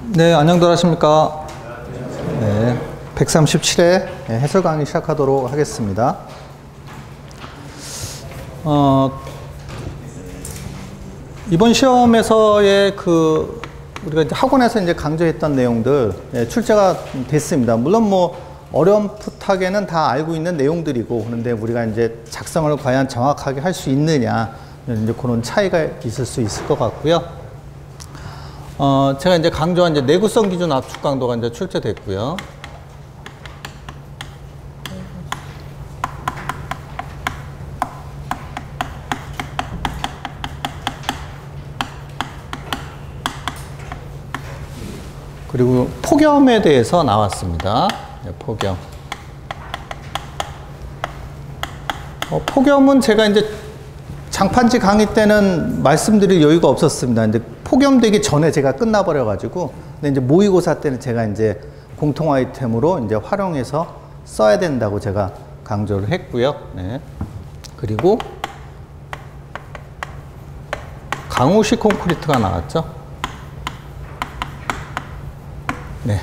네, 안녕들 하십니까? 네, 137회 해설 강의 시작하도록 하겠습니다. 이번 시험에서의 우리가 이제 학원에서 이제 강조했던 내용들 출제가 됐습니다. 물론 뭐 어렴풋하게는 다 알고 있는 내용들이고, 그런데 우리가 이제 작성을 과연 정확하게 할 수 있느냐, 이제 그런 차이가 있을 수 있을 것 같고요. 제가 이제 강조한 이제 내구성 기준 압축 강도가 이제 출제됐고요. 그리고 폭염에 대해서 나왔습니다. 네, 폭염. 폭염은 제가 이제 장판지 강의 때는 말씀드릴 여유가 없었습니다. 이제 폭염되기 전에 제가 끝나버려가지고, 근데 이제 모의고사 때는 제가 이제 공통 아이템으로 이제 활용해서 써야 된다고 제가 강조를 했고요. 네. 그리고 강우식 콘크리트가 나왔죠. 네.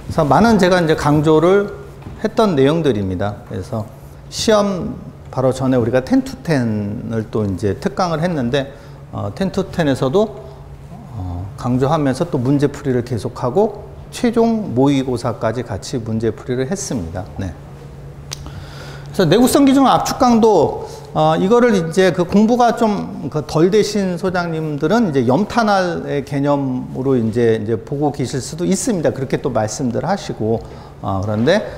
그래서 많은 제가 이제 강조를 했던 내용들입니다. 그래서 시험 바로 전에 우리가 10to10을 또 이제 특강을 했는데, 10to10에서도 강조하면서 또 문제풀이를 계속하고 최종 모의고사까지 같이 문제풀이를 했습니다. 네. 그래서 내구성 기준 압축 강도, 이거를 이제 그 공부가 좀 덜 되신 소장님들은 이제 염탄알의 개념으로 이제 보고 계실 수도 있습니다. 그렇게 또 말씀들 하시고, 그런데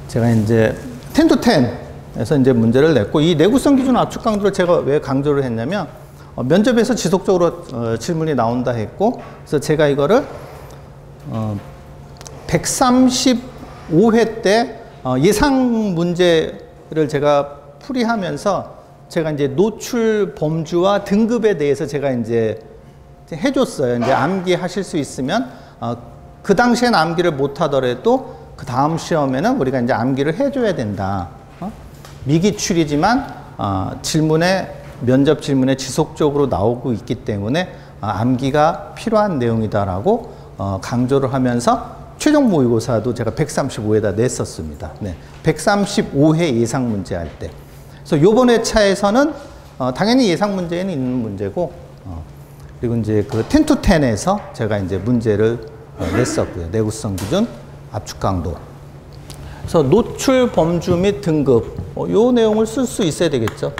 제가 이제 10to10에서 이제 문제를 냈고, 이 내구성 기준 압축 강도를 제가 왜 강조를 했냐면, 면접에서 지속적으로 질문이 나온다 했고, 그래서 제가 이거를 135회 때 예상 문제를 제가 풀이하면서 제가 이제 노출 범주와 등급에 대해서 제가 이제 해줬어요. 이제 암기하실 수 있으면 그 당시엔 암기를 못 하더라도 그 다음 시험에는 우리가 이제 암기를 해줘야 된다. 미기출이지만 면접 질문에 지속적으로 나오고 있기 때문에 암기가 필요한 내용이다라고 강조를 하면서 최종 모의고사도 제가 135회에다 냈었습니다. 네. 135회 예상 문제 할 때. 그래서 요번 회차에서는 당연히 예상 문제에는 있는 문제고, 그리고 이제 그 10to10에서 제가 이제 문제를 냈었고요. 내구성 기준 압축 강도. 그래서 노출 범주 및 등급, 요 내용을 쓸 수 있어야 되겠죠.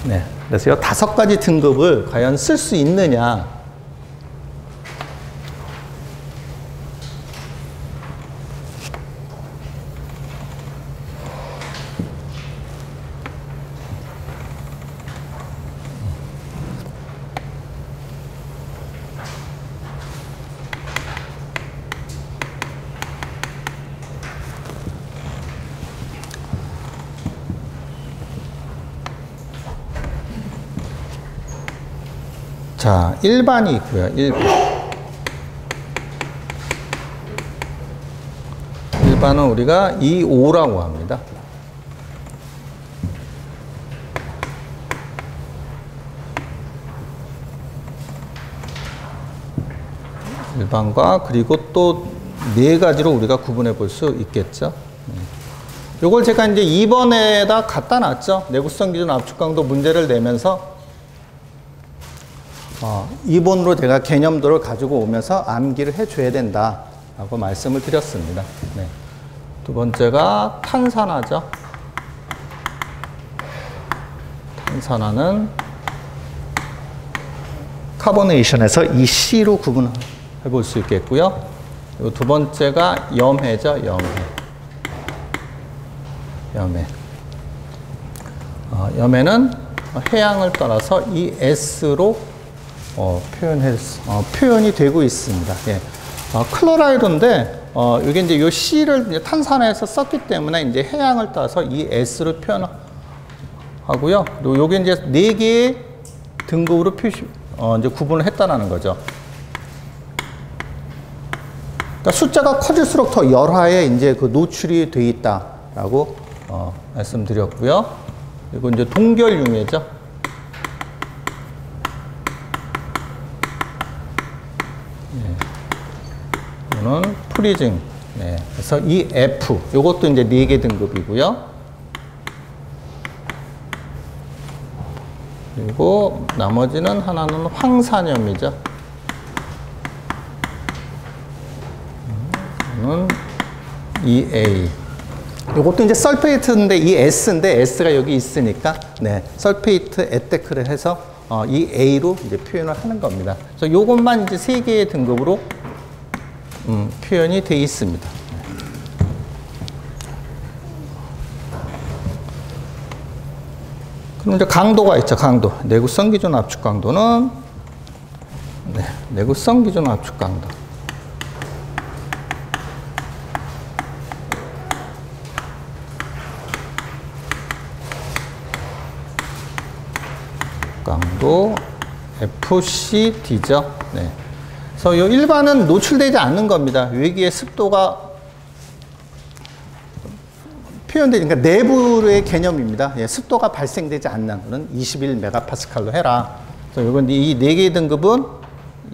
네, 그래서 이 5가지 등급을 과연 쓸 수 있느냐. 자, 1반이 있고요. 1반은 우리가 2,5라고 합니다. 1반과 그리고 또 4가지로 우리가 구분해 볼 수 있겠죠. 요걸 제가 이제 2번에다 갖다 놨죠. 내구성 기준 압축 강도 문제를 내면서 2번으로 제가 개념들을 가지고 오면서 암기를 해줘야 된다라고 말씀을 드렸습니다. 네. 두 번째가 탄산화죠. 탄산화는 카보네이션에서 이 C로 구분해 볼 수 있겠고요. 그리고 두 번째가 염해죠. 염해. 염해는 해양을 따라서 이 S로 표현이 되고 있습니다. 예. 클로라이드인데, 이게 이제 요 C를 이제 탄산화해서 썼기 때문에 이제 해양을 따서 이 S로 표현하고요. 그리고 요게 이제 4개의 등급으로 이제 구분을 했다라는 거죠. 그러니까 숫자가 커질수록 더 열화에 이제 그 노출이 돼 있다라고 말씀드렸고요. 그리고 이제 동결융해죠. 이거는 프리징. 네. 그래서 이 F, 요것도 이제 4개 등급이고요. 그리고 나머지는 하나는 황산염이죠. 이거는 EA. 요것도 이제 설페이트인데 이 S인데 S가 여기 있으니까 네, 설페이트 에테크를 해서 이 A로 이제 표현을 하는 겁니다. 그래서 요것만 이제 3개의 등급으로 표현이 되어 있습니다. 그럼 이제 강도가 있죠. 강도. 내구성 기준 압축 강도는 네, 내구성 기준 압축 강도. 강도 FCD죠. 네. 그래서 이 일반은 노출되지 않는 겁니다. 여기에 습도가 표현되니까 그러니까 내부의 개념입니다. 예, 습도가 발생되지 않는 그런 21메가파스칼로 해라. 그래서 이건 이 4개의 등급은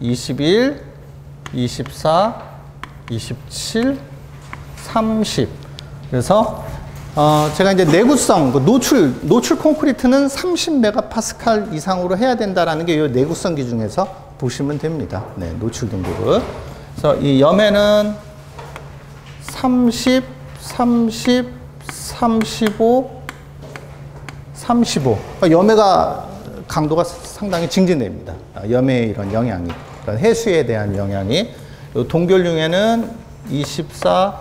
21, 24, 27, 30. 그래서 제가 이제 내구성, 노출 콘크리트는 30메가파스칼 이상으로 해야 된다라는 게 이 내구성 기준에서 보시면 됩니다. 네, 노출 등급을. 그래서 이 염에는 30, 30, 35, 35. 염해가 강도가 상당히 증진됩니다. 염해의 이런 영향이, 그러니까 해수에 대한 영향이. 동결융에는 24,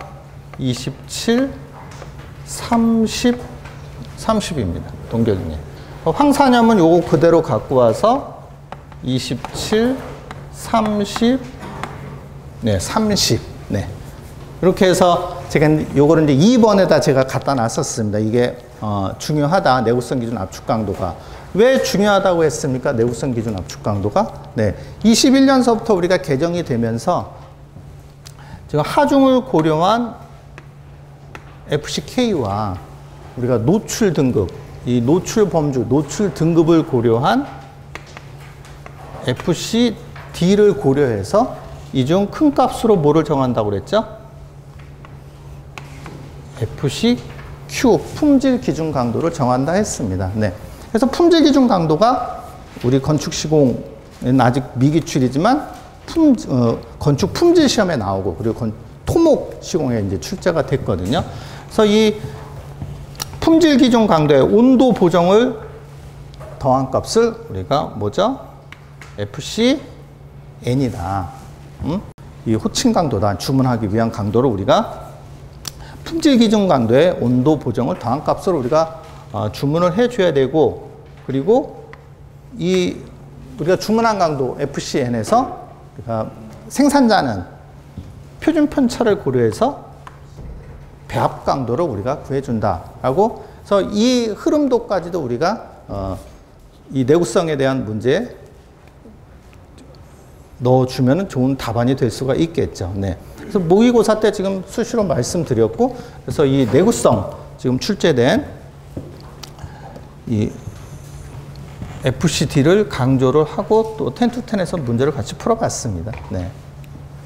27, 30, 30입니다. 동결융에. 황산염은 요거 그대로 갖고 와서 27, 30, 네, 30. 네. 이렇게 해서 제가 요거를 이제 2번에다 제가 갖다 놨었습니다. 이게 중요하다. 내구성 기준 압축 강도가. 왜 중요하다고 했습니까? 내구성 기준 압축 강도가. 네. 21년서부터 우리가 개정이 되면서 지금 하중을 고려한 FCK와 우리가 노출 등급, 이 노출 범주, 노출 등급을 고려한 FCD를 고려해서 이 중 큰 값으로 뭐를 정한다고 그랬죠? FCQ, 품질 기준 강도를 정한다 했습니다. 네. 그래서 품질 기준 강도가 우리 건축 시공은 아직 미기출이지만 건축 품질 시험에 나오고 그리고 토목 시공에 이제 출제가 됐거든요. 그래서 이 품질 기준 강도의 온도 보정을 더한 값을 우리가 뭐죠? FCN이다. 이 호칭 강도다. 주문하기 위한 강도를 우리가 품질 기준 강도의 온도 보정을 더한 값으로 우리가 주문을 해줘야 되고, 그리고 이 우리가 주문한 강도 FCN에서 우리가 생산자는 표준 편차를 고려해서 배합 강도를 우리가 구해준다라고. 그래서 이 흐름도까지도 우리가 이 내구성에 대한 문제에 넣어주면 좋은 답안이 될 수가 있겠죠. 네. 그래서 모의고사 때 지금 수시로 말씀드렸고, 그래서 이 내구성 지금 출제된 이 FCD를 강조를 하고 또 10to10에서 문제를 같이 풀어봤습니다. 네.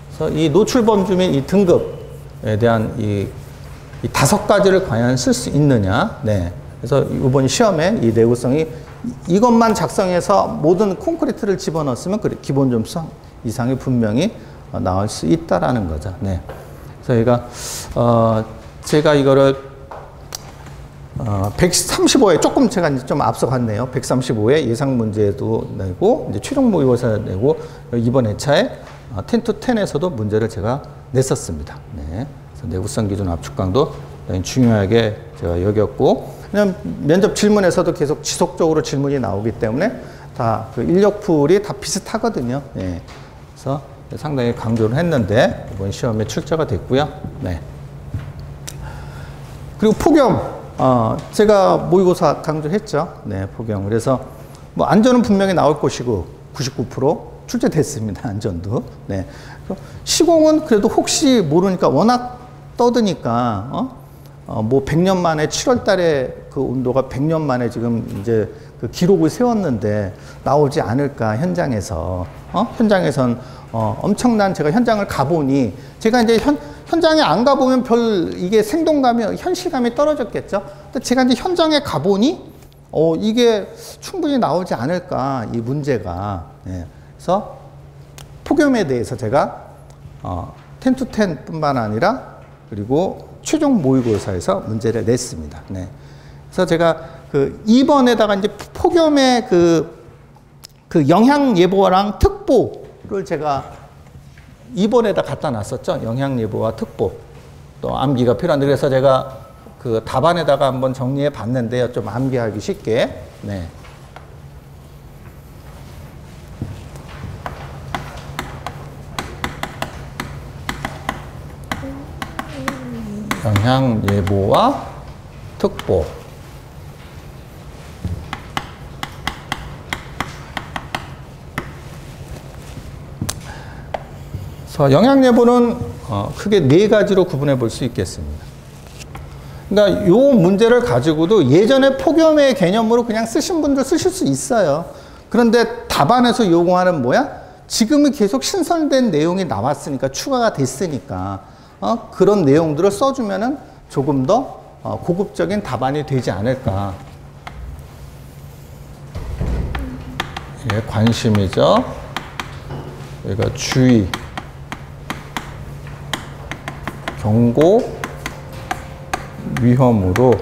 그래서 이 노출 범주 및 이 등급에 대한 이 5가지를 과연 쓸 수 있느냐. 네. 그래서 이번 시험에 이 내구성이 이것만 작성해서 모든 콘크리트를 집어넣었으면 기본 점수 이상이 분명히 나올 수 있다라는 거죠. 네. 그래서 제가 이거를 135회 조금 제가 이제 좀 앞서갔네요. 135회 예상 문제도 내고 이제 최종 모의고사 내고 이번 회차에 10to10에서도 문제를 제가 냈었습니다. 네. 그래서 내구성 기준 압축 강도 중요하게 제가 여겼고, 그냥 면접 질문에서도 계속 지속적으로 질문이 나오기 때문에 다 그 인력풀이 다 비슷하거든요. 네. 그래서 상당히 강조를 했는데 이번 시험에 출제가 됐고요. 네. 그리고 폭염, 제가 모의고사 강조했죠. 네, 폭염. 그래서 뭐 안전은 분명히 나올 것이고 99%, 출제됐습니다. 안전도. 네. 시공은 그래도 혹시 모르니까 워낙 떠드니까, 뭐 100년 만에 7월 달에 그 온도가 100년 만에 지금 이제 그 기록을 세웠는데 나오지 않을까, 현장에서. 현장에선, 엄청난 제가 현장을 가보니, 제가 이제 현장에 안 가보면 이게 생동감이, 현실감이 떨어졌겠죠. 근데 제가 이제 현장에 가보니, 이게 충분히 나오지 않을까, 이 문제가. 네. 그래서 폭염에 대해서 제가 10to10 뿐만 아니라 그리고 최종 모의고사에서 문제를 냈습니다. 네. 그래서 제가 그 2번에다가 이제 폭염의 그 영향 예보랑 특보를 제가 2번에다 갖다 놨었죠. 영향 예보와 특보. 또 암기가 필요한데, 그래서 제가 그 답안에다가 한번 정리해 봤는데요. 좀 암기하기 쉽게. 네. 영향 예보와 특보. 그래서 영향 예보는 크게 4가지로 구분해 볼 수 있겠습니다. 그러니까 요 문제를 가지고도 예전에 폭염의 개념으로 그냥 쓰신 분들 쓰실 수 있어요. 그런데 답안에서 요구하는 뭐야? 지금은 계속 신설된 내용이 나왔으니까, 추가가 됐으니까 그런 내용들을 써주면은 조금 더 고급적인 답안이 되지 않을까. 이게 관심이죠. 여기가 주의, 경고, 위험으로.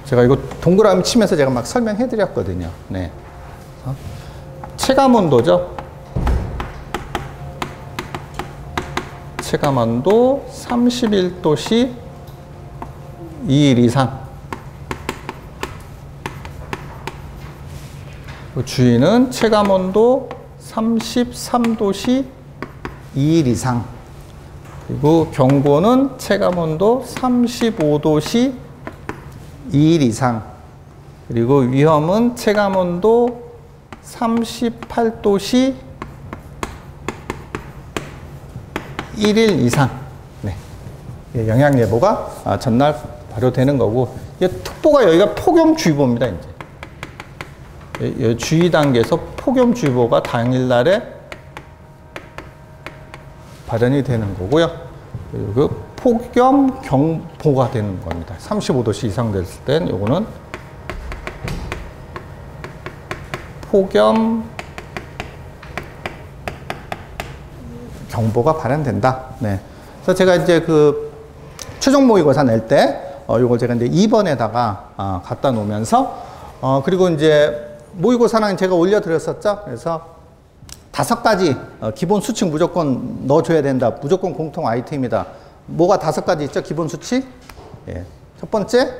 제가 이거 동그라미 치면서 제가 막 설명해 드렸거든요. 네. 체감온도죠. 체감온도 31도씨 2일 이상. 주의는 체감온도 33도씨 2일 이상. 그리고 경고는 체감온도 35도씨 2일 이상. 그리고 위험은 체감온도 38도씨 1일 이상. 네. 영향 예보가 전날 발효되는 거고, 특보가 여기가 폭염주의보입니다. 이제 주의 단계에서 폭염주의보가 당일날에 발현이 되는 거고요. 그리고 폭염 경보가 되는 겁니다. 35도씨 이상 됐을 땐 요거는 폭염 경보가 발현된다. 네. 그래서 제가 이제 그 최종 모의고사 낼 때 요걸 제가 이제 2번에다가 갖다 놓으면서 그리고 이제 모의고사는 제가 올려드렸었죠. 그래서 5가지 기본 수칙 무조건 넣어줘야 된다. 무조건 공통 아이템이다. 뭐가 5가지 있죠? 기본 수칙. 예. 첫 번째,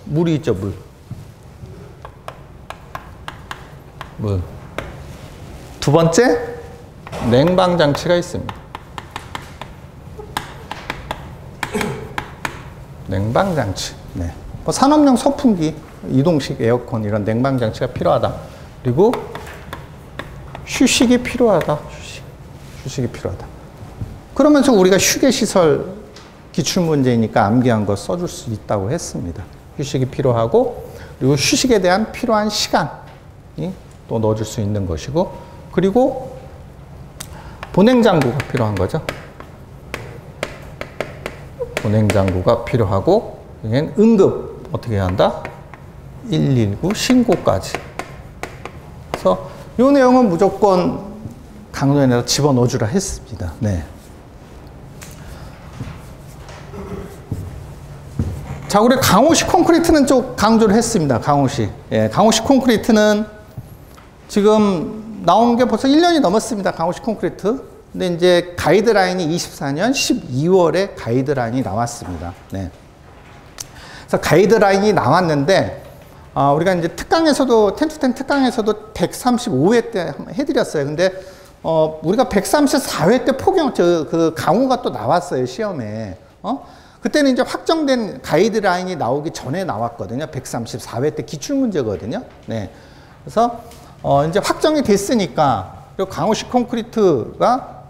물이 있죠. 물. 두 번째, 냉방장치가 있습니다. 냉방장치. 네. 뭐 산업용 선풍기, 이동식 에어컨 이런 냉방장치가 필요하다. 그리고 휴식이 필요하다. 휴식이 필요하다. 그러면서 우리가 휴게시설 기출문제이니까 암기한 거 써줄 수 있다고 했습니다. 휴식이 필요하고, 그리고 휴식에 대한 필요한 시간이 또 넣어줄 수 있는 것이고, 그리고 보냉장구가 필요한 거죠. 보냉장구가 필요하고, 여기는 응급 어떻게 해야 한다? 119 신고까지. 그래서 이 내용은 무조건 강론에다 집어넣어주라 했습니다. 네. 자, 우리 강호식 콘크리트는 좀 강조를 했습니다. 강호식. 예, 강호식 콘크리트는 지금 나온 게 벌써 1년이 넘었습니다. 강호식 콘크리트. 근데 이제 가이드라인이 24년 12월에 가이드라인이 나왔습니다. 네. 그래서 가이드라인이 나왔는데, 우리가 이제 특강에서도, 10to10 특강에서도 135회 때 해드렸어요. 근데, 우리가 134회 때 그 강우가 또 나왔어요. 시험에. 그때는 이제 확정된 가이드라인이 나오기 전에 나왔거든요. 134회 때 기출문제거든요. 네. 그래서, 이제 확정이 됐으니까, 그리고 강호식 콘크리트가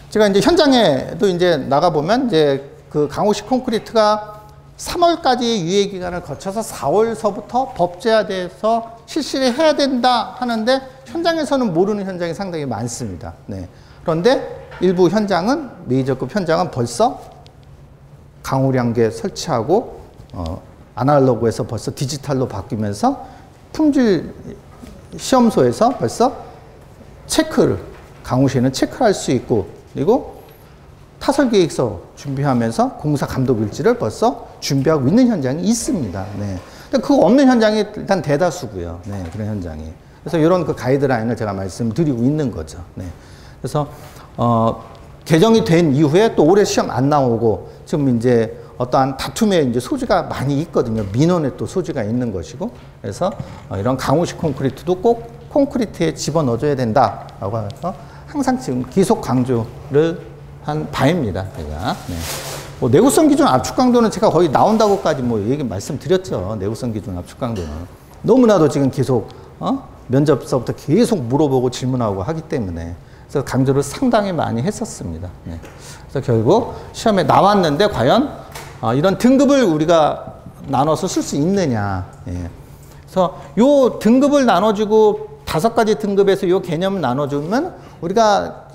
제가 이제 현장에도 이제 나가보면 이제 그 강호식 콘크리트가 3월까지 유예 기간을 거쳐서 4월서부터 법제화돼서 실시를 해야 된다 하는데 현장에서는 모르는 현장이 상당히 많습니다. 네. 그런데 일부 현장은 메이저급 현장은 벌써 강우량계 설치하고 아날로그에서 벌써 디지털로 바뀌면서 품질 시험소에서 벌써 체크를 강우시에는 체크할 수 있고 그리고 타설계획서 준비하면서 공사 감독 일지를 벌써 준비하고 있는 현장이 있습니다. 네. 근데 그거 없는 현장이 일단 대다수고요. 네, 그런 현장이. 그래서 이런 그 가이드라인을 제가 말씀드리고 있는 거죠. 네. 그래서 개정이 된 이후에 또 올해 시험 안 나오고 지금 이제 어떠한 다툼의 이제 소지가 많이 있거든요. 민원에 또 소지가 있는 것이고. 그래서 이런 강호식 콘크리트도 꼭 콘크리트에 집어넣어줘야 된다라고 해서 항상 지금 계속 강조를 한 바입니다. 제가. 네. 뭐 내구성 기준 압축 강도는 제가 거의 나온다고까지 뭐 얘기 말씀드렸죠. 내구성 기준 압축 강도는. 너무나도 지금 계속 면접서부터 계속 물어보고 질문하고 하기 때문에 그래서 강조를 상당히 많이 했었습니다. 네. 그래서 결국 시험에 나왔는데 과연 이런 등급을 우리가 나눠서 쓸 수 있느냐. 예. 그래서 요 등급을 나눠주고 5가지 등급에서 요 개념을 나눠주면 우리가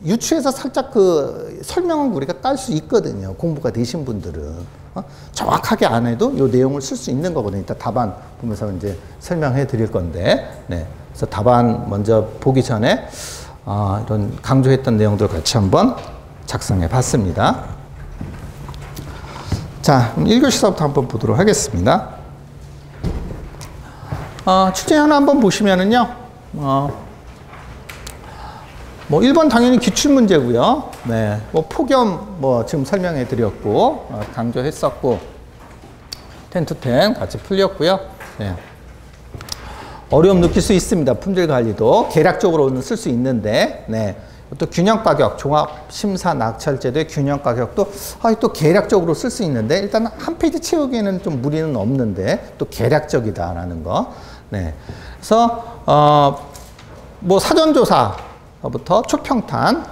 유추해서 살짝 그 설명은 우리가 깔 수 있거든요. 공부가 되신 분들은. 정확하게 안 해도 요 내용을 쓸 수 있는 거거든요. 이따 답안 보면서 이제 설명해 드릴 건데. 네. 그래서 답안 먼저 보기 전에 이런 강조했던 내용들 같이 한번 작성해 봤습니다. 자, 1교시서부터 한번 보도록 하겠습니다. 출제 하나 한번 보시면은요, 뭐 1번 당연히 기출문제고요. 네, 뭐 폭염 뭐 지금 설명해 드렸고, 강조했었고, 10to10 같이 풀렸고요. 네. 어려움 느낄 수 있습니다. 품질 관리도 계략적으로는 쓸 수 있는데, 네. 또 균형 가격, 종합 심사 낙찰제도의 균형 가격도 또 계략적으로 쓸 수 있는데 일단 한 페이지 채우기에는 좀 무리는 없는데 또 계략적이다라는 거. 네. 그래서 뭐 사전조사부터 초평탄,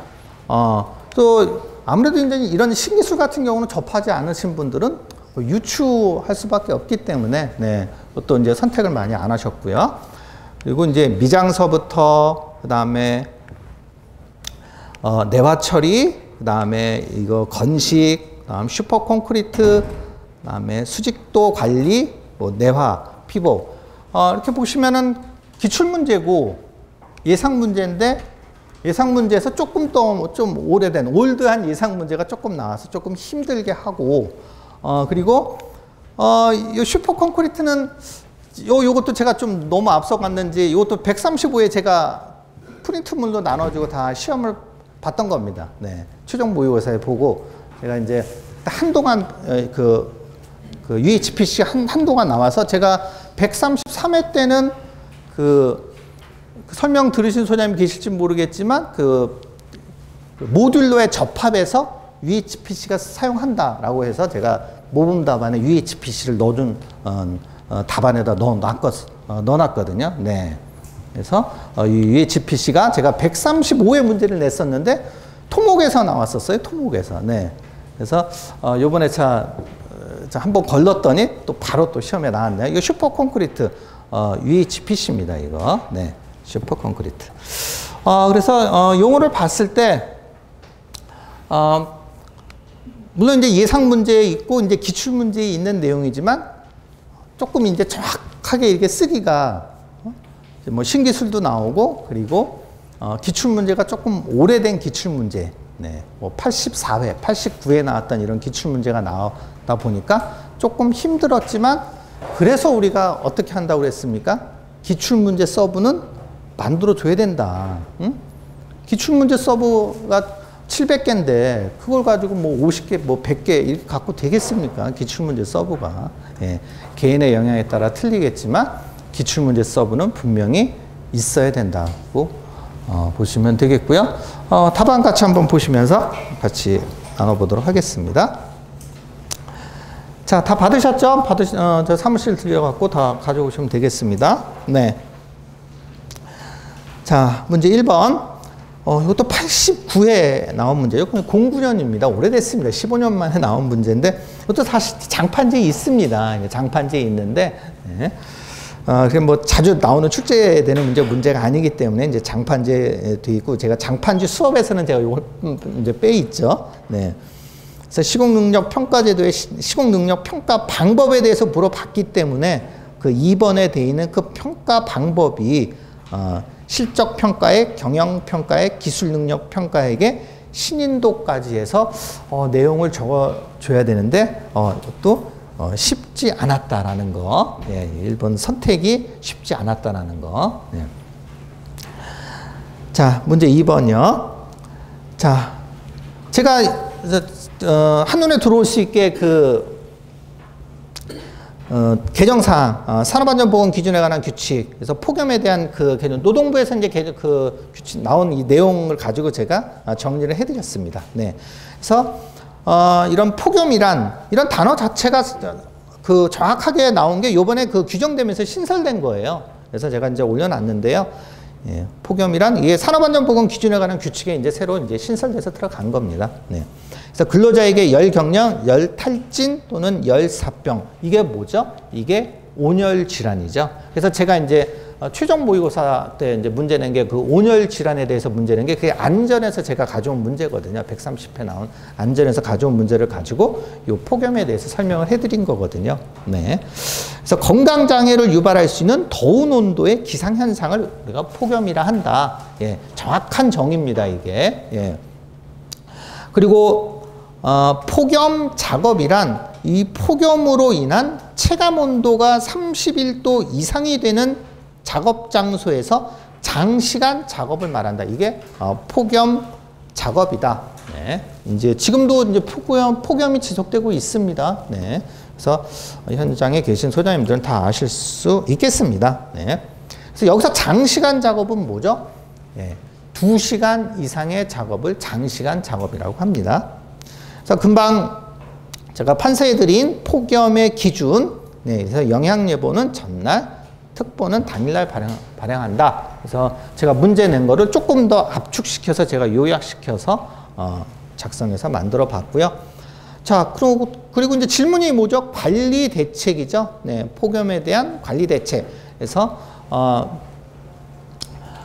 또 아무래도 이제 이런 신기술 같은 경우는 접하지 않으신 분들은 유추할 수밖에 없기 때문에 네. 또 이제 선택을 많이 안 하셨고요. 그리고 이제 미장서부터 그다음에 내화 처리, 그다음에 이거 건식, 그다음 슈퍼 콘크리트, 그다음에 수직도 관리, 뭐 내화, 피복. 이렇게 보시면은 기출 문제고 예상 문제인데 예상 문제에서 조금 더 좀 오래된 올드한 예상 문제가 조금 나와서 조금 힘들게 하고 그리고 이 슈퍼 콘크리트는 요것도 제가 좀 너무 앞서갔는지 이것도 135에 제가 프린트물로 나눠주고 다 시험을 봤던 겁니다. 네. 최종 모의고사에 보고 제가 이제 한동안 그 UHPC 한동안 나와서 제가 133회 때는 그 설명 들으신 소장님 계실지 모르겠지만 그 모듈로의 접합에서 UHPC가 사용한다라고 해서 제가 모범 답안에 UHPC를 넣어준 답안에다 넣어놨거든요. 네. 그래서 UHPC가 제가 135회 문제를 냈었는데 토목에서 나왔었어요. 토목에서. 네. 그래서 요번에 한번 걸렀더니 또 바로 또 시험에 나왔네요. 이거 슈퍼 콘크리트 UHPC입니다. 이거. 네. 슈퍼 콘크리트. 그래서 용어를 봤을 때 물론 이제 예상 문제에 있고 이제 기출 문제에 있는 내용이지만 조금 이제 정확하게 이렇게 쓰기가 뭐 신기술도 나오고 그리고 기출 문제가 조금 오래된 기출 문제, 네, 뭐 84회, 89회 나왔던 이런 기출 문제가 나오다 보니까 조금 힘들었지만 그래서 우리가 어떻게 한다고 그랬습니까? 기출 문제 서브는 만들어 줘야 된다. 응? 기출 문제 서브가 700개인데 그걸 가지고 뭐 50개, 뭐 100개 이렇게 갖고 되겠습니까? 기출문제 서브가. 예, 개인의 영향에 따라 틀리겠지만 기출문제 서브는 분명히 있어야 된다고 보시면 되겠고요. 답안 같이 한번 보시면서 같이 나눠보도록 하겠습니다. 자, 다 받으셨죠? 저 사무실 들려갖고 다 가져오시면 되겠습니다. 네. 자, 문제 1번. 이것도 89회 나온 문제예요. 09년입니다. 오래됐습니다. 15년 만에 나온 문제인데, 이것도 사실 장판지에 있습니다. 장판지에 있는데, 네. 뭐 자주 나오는 출제되는 문제가 아니기 때문에 이제 장판지에 돼 있고, 제가 장판지 수업에서는 제가 이걸 이제 빼 있죠. 네. 그래서 시공능력 평가제도의 시공능력 평가 방법에 대해서 물어봤기 때문에 그 2번에 돼 있는 그 평가 방법이 실적 평가에 경영 평가에 기술 능력 평가에게 신인도까지 해서 내용을 적어줘야 되는데 이것도 쉽지 않았다라는 거. 예, 1번 선택이 쉽지 않았다라는 거. 예. 자, 문제 2번이요. 자, 제가 한눈에 들어올 수 있게 개정사항, 산업안전보건 기준에 관한 규칙, 그래서 폭염에 대한 그 개념, 노동부에서 이제 그 규칙 나온 이 내용을 가지고 제가 정리를 해드렸습니다. 네. 그래서, 이런 폭염이란, 이런 단어 자체가 그 정확하게 나온 게 요번에 그 규정되면서 신설된 거예요. 그래서 제가 이제 올려놨는데요. 예, 폭염이란 이게 산업안전보건 기준에 관한 규칙에 이제 새로 이제 신설돼서 들어간 겁니다. 네. 그래서 근로자에게 열경련, 열탈진 또는 열사병 이게 뭐죠? 이게 온열 질환이죠. 그래서 제가 이제 최종 모의고사 때 이제 문제 낸 게 그 온열 질환에 대해서 문제 낸 게 그게 안전에서 제가 가져온 문제거든요. 130회 나온 안전에서 가져온 문제를 가지고 이 폭염에 대해서 설명을 해드린 거거든요. 네. 그래서 건강장애를 유발할 수 있는 더운 온도의 기상현상을 우리가 폭염이라 한다. 예, 정확한 정의입니다, 이게. 예. 그리고 폭염 작업이란 이 폭염으로 인한 체감 온도가 31도 이상이 되는 작업 장소에서 장시간 작업을 말한다. 이게 폭염 작업이다. 네. 이제 지금도 이제 폭염이 지속되고 있습니다. 네. 그래서 현장에 계신 소장님들은 다 아실 수 있겠습니다. 네. 그래서 여기서 장시간 작업은 뭐죠? 네. 2시간 이상의 작업을 장시간 작업이라고 합니다. 그래서 금방 제가 판서해드린 폭염의 기준, 네, 그래서 영향예보는 전날, 특보는 당일날 발행한다. 그래서 제가 문제 낸 거를 조금 더 압축시켜서 제가 요약시켜서 작성해서 만들어 봤고요. 자, 그리고 이제 질문이 뭐죠? 관리 대책이죠. 네, 폭염에 대한 관리 대책. 그래서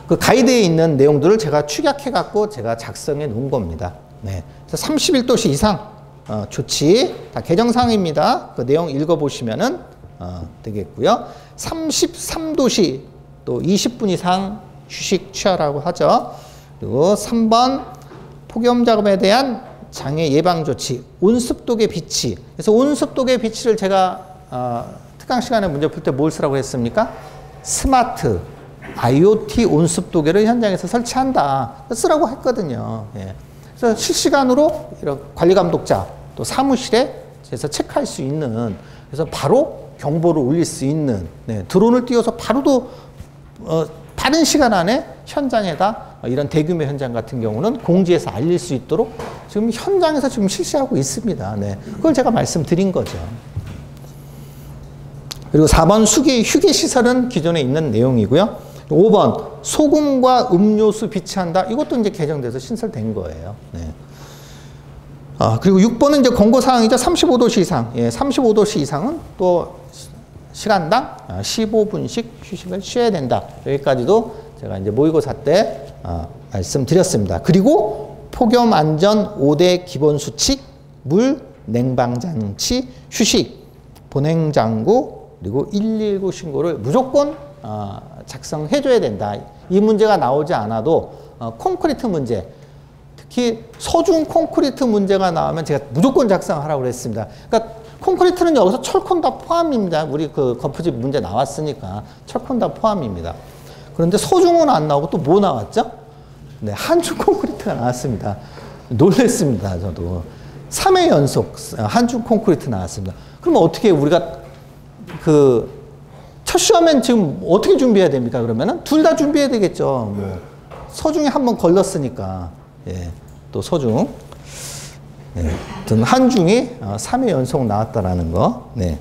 그 가이드에 있는 내용들을 제가 축약해 갖고 제가 작성해 놓은 겁니다. 네, 그래서 31도씨 이상 조치 다 개정사항입니다. 그 내용 읽어보시면은 되겠고요. 33도씨 또 20분 이상 휴식 취하라고 하죠. 그리고 3번 폭염 작업에 대한 장애 예방 조치, 온습도계 비치. 그래서 온습도계 비치를 제가 특강 시간에 문제 풀 때 뭘 쓰라고 했습니까? 스마트 IoT 온습도계를 현장에서 설치한다. 쓰라고 했거든요. 예. 그래서 실시간으로 이런 관리감독자 또 사무실에 그래서 체크할 수 있는, 그래서 바로 경보를 올릴 수 있는, 네, 드론을 띄워서 바로도 빠른 시간 안에 현장에다 이런 대규모 현장 같은 경우는 공지해서 알릴 수 있도록 지금 현장에서 지금 실시하고 있습니다. 네, 그걸 제가 말씀드린 거죠. 그리고 4번 휴게시설은 기존에 있는 내용이고요. 5번 소금과 음료수 비치한다. 이것도 이제 개정돼서 신설된 거예요. 네. 그리고 6번은 이제 권고사항이죠. 35도씨 이상. 예, 35도씨 이상은 또 시간당 15분씩 휴식을 쉬어야 된다. 여기까지도 제가 이제 모의고사 때 말씀드렸습니다. 그리고 폭염 안전 5대 기본 수칙, 물, 냉방장치, 휴식, 보냉장구, 그리고 119 신고를 무조건 작성해줘야 된다. 이 문제가 나오지 않아도 콘크리트 문제, 특히 소중 콘크리트 문제가 나오면 제가 무조건 작성하라고 그랬습니다. 그러니까 콘크리트는 여기서 철콘 다 포함입니다. 우리 그 거푸집 문제 나왔으니까 철콘 다 포함입니다. 그런데 소중은 안 나오고 또 뭐 나왔죠? 네, 한중 콘크리트가 나왔습니다. 놀랬습니다, 저도. 3회 연속 한중 콘크리트 나왔습니다. 그러면 어떻게 우리가 첫 시험엔 지금 어떻게 준비해야 됩니까? 그러면은 둘 다 준비해야 되겠죠. 뭐 서중에 한번 걸렸으니까. 예, 또 서중. 네, 한중이 3회 연속 나왔다라는 거. 네.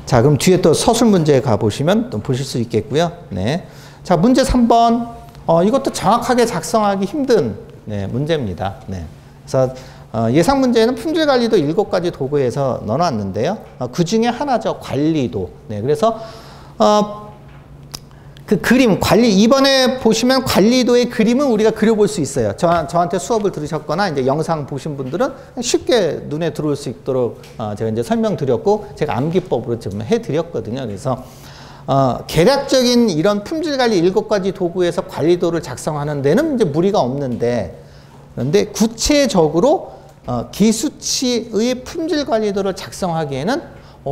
자, 그럼 뒤에 또 서술 문제 가보시면 또 보실 수 있겠고요. 네. 자, 문제 3번. 이것도 정확하게 작성하기 힘든 네, 문제입니다. 네. 그래서 예상 문제는 품질 관리도 7가지 도구에서 넣어놨는데요. 그 중에 하나죠. 관리도. 네. 그래서 그 그림, 관리, 이번에 보시면 관리도의 그림은 우리가 그려볼 수 있어요. 저한테 수업을 들으셨거나 이제 영상 보신 분들은 쉽게 눈에 들어올 수 있도록 제가 이제 설명드렸고, 제가 암기법으로 좀 해드렸거든요. 그래서, 계략적인 이런 품질 관리 7가지 도구에서 관리도를 작성하는 데는 이제 무리가 없는데, 그런데 구체적으로, 기수치의 품질 관리도를 작성하기에는,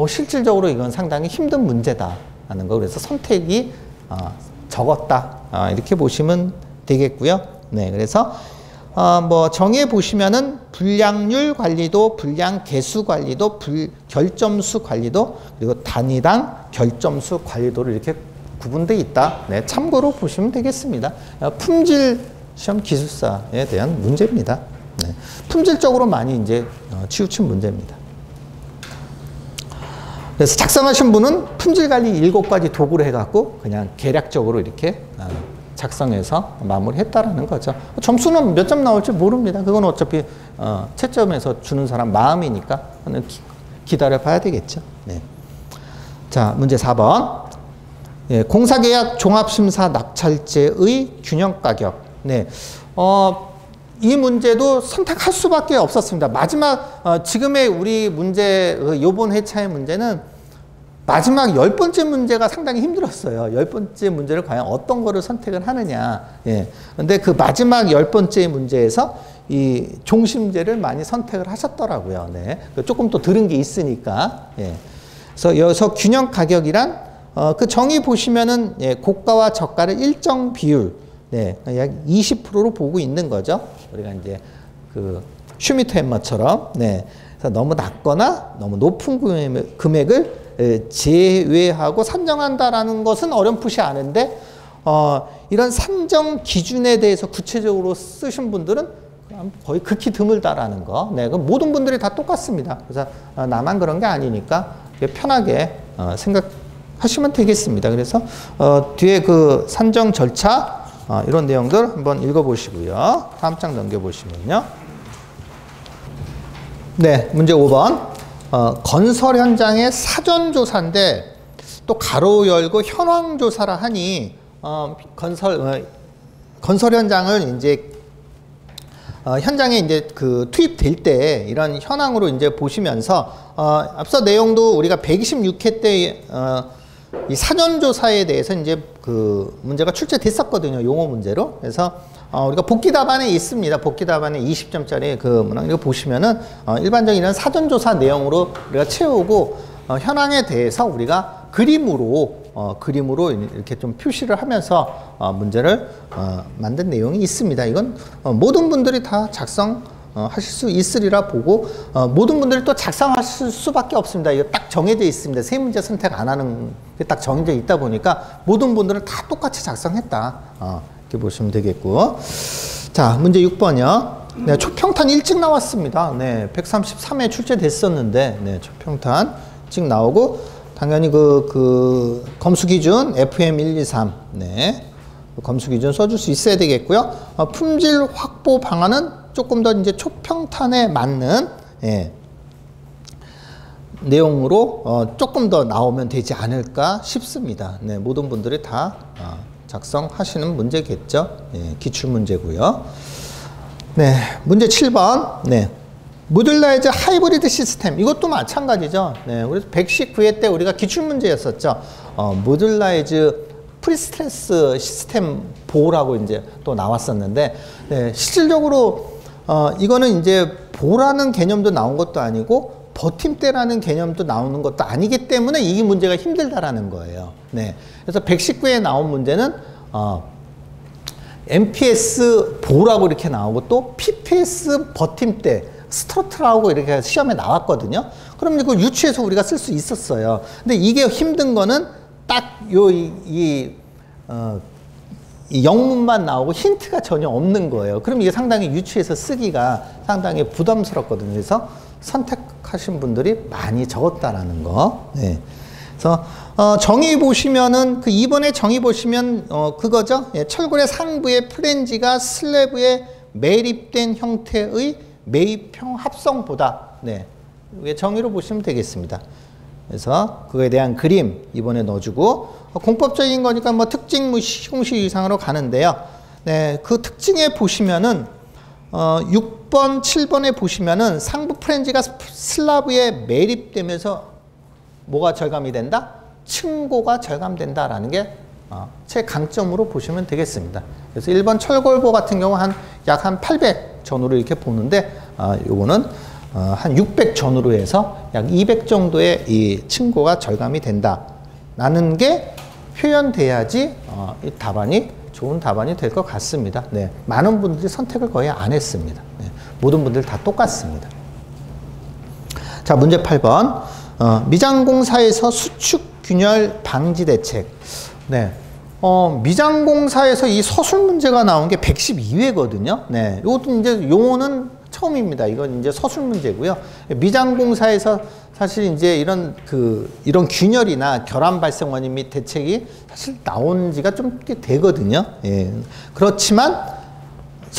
실질적으로 이건 상당히 힘든 문제다라는 거. 그래서 선택이 적었다. 이렇게 보시면 되겠고요. 네, 그래서 뭐 정해 보시면은 분량률 관리도, 분량 개수 관리도, 결점수 관리도, 그리고 단위당 결점수 관리도를 이렇게 구분되어 있다. 네, 참고로 보시면 되겠습니다. 품질 시험 기술사에 대한 문제입니다. 네, 품질적으로 많이 이제 치우친 문제입니다. 그래서 작성하신 분은 품질관리 7가지 도구로 해갖고 그냥 계략적으로 이렇게 작성해서 마무리했다라는 거죠. 점수는 몇 점 나올지 모릅니다. 그건 어차피 채점에서 주는 사람 마음이니까 기다려 봐야 되겠죠. 네. 자, 문제 4번. 예, 공사계약 종합심사 낙찰제의 균형가격. 네. 이 문제도 선택할 수밖에 없었습니다. 마지막 지금의 우리 문제, 요번 회차의 문제는 마지막 10번째 문제가 상당히 힘들었어요. 10번째 문제를 과연 어떤 거를 선택을 하느냐. 예. 근데 그 마지막 10번째 문제에서 이 종심제를 많이 선택을 하셨더라고요. 네. 조금 또 들은 게 있으니까. 예. 그래서 여기서 균형 가격이란 그 정의 보시면은 예, 고가와 저가를 일정 비율, 네, 약 20%로 보고 있는 거죠. 우리가 이제 그 슈미트 햄머처럼, 네, 그래서 너무 낮거나 너무 높은 금액을 제외하고 산정한다라는 것은 어렴풋이 아는데, 이런 산정 기준에 대해서 구체적으로 쓰신 분들은 거의 극히 드물다라는 거. 네, 그럼 모든 분들이 다 똑같습니다. 그래서 나만 그런 게 아니니까 편하게 생각하시면 되겠습니다. 그래서 뒤에 그 산정 절차 이런 내용들 한번 읽어보시고요. 다음 장 넘겨보시면요. 네, 문제 5번. 건설 현장의 사전조사인데 또 가로 열고 현황조사라 하니 건설 현장을 이제 현장에 이제 그 투입될 때 이런 현황으로 이제 보시면서 앞서 내용도 우리가 126회 때 이 사전조사에 대해서 이제 그 문제가 출제됐었거든요. 용어 문제로. 그래서 우리가 복귀 답안에 있습니다. 복귀 답안에 20점짜리 그 문항 이거 보시면은 일반적인 이런 사전조사 내용으로 우리가 채우고 현황에 대해서 우리가 그림으로 이렇게 좀 표시를 하면서 문제를 만든 내용이 있습니다. 이건 모든 분들이 다 하실 수 있으리라 보고 모든 분들이 또 작성하실 수밖에 없습니다. 이거 딱 정해져 있습니다. 세 문제 선택 안 하는 게 딱 정해져 있다 보니까 모든 분들은 다 똑같이 작성했다. 이렇게 보시면 되겠고. 자, 문제 6번이요. 네, 초평탄 일찍 나왔습니다. 네, 133회 출제됐었는데, 네, 초평탄 일찍 나오고, 당연히 그 검수 기준 FM123, 네, 검수 기준 써줄 수 있어야 되겠고요. 품질 확보 방안은 조금 더 이제 초평탄에 맞는 예, 내용으로 조금 더 나오면 되지 않을까 싶습니다. 네, 모든 분들이 다 작성하시는 문제겠죠. 예, 기출 문제고요. 네, 문제 7번. 네, 모듈라이즈 하이브리드 시스템. 이것도 마찬가지죠. 네, 그래서 119회 때 우리가 기출 문제였었죠. 모듈라이즈 프리스트레스 시스템 보호라고 이제 또 나왔었는데, 네, 실질적으로 이거는 이제 보라는 개념도 나온 것도 아니고 버팀대라는 개념도 나오는 것도 아니기 때문에 이 문제가 힘들다라는 거예요. 네, 그래서 119에 나온 문제는 MPS 보라고 이렇게 나오고 또 PPS 버팀대 스트러트라고 이렇게 시험에 나왔거든요. 그럼 이거 유추해서 우리가 쓸 수 있었어요. 근데 이게 힘든 거는 딱 이 영문만 나오고 힌트가 전혀 없는 거예요. 그럼 이게 상당히 유추해서 쓰기가 상당히 부담스럽거든요. 그래서 선택하신 분들이 많이 적었다라는 거. 네. 그래서 정의 보시면은 그 2번의 정의 보시면 그거죠. 예, 철골의 상부의 플랜지가 슬래브에 매립된 형태의 매입형 합성보다, 네, 이게 정의로 보시면 되겠습니다. 그래서 그거에 대한 그림 이번에 넣어주고, 공법적인 거니까 뭐 특징 시공식 이상으로 가는데요. 네, 그 특징에 보시면은 6번, 7번에 보시면은 상부 플랜지가 슬라브에 매립되면서 뭐가 절감이 된다? 층고가 절감된다라는 게 제 강점으로 보시면 되겠습니다. 그래서 1번 철골보 같은 경우 약 한 800 전후로 이렇게 보는데, 요거는 한 600 전후로 해서 약 200 정도의 이 층고가 절감이 된다라는 게 표현돼야지 이 답안이 좋은 답안이 될 것 같습니다. 네, 많은 분들이 선택을 거의 안 했습니다. 네, 모든 분들 다 똑같습니다. 자, 문제 8번. 미장공사에서 수축 균열 방지 대책. 네. 미장공사에서 이 서술 문제가 나온 게 112회거든요. 네. 이것도 이제 용어는 처음입니다. 이건 이제 서술 문제고요. 미장공사에서 사실 이제 이런 균열이나 결함 발생 원인 및 대책이 사실 나온 지가 좀 꽤 되거든요. 예. 그렇지만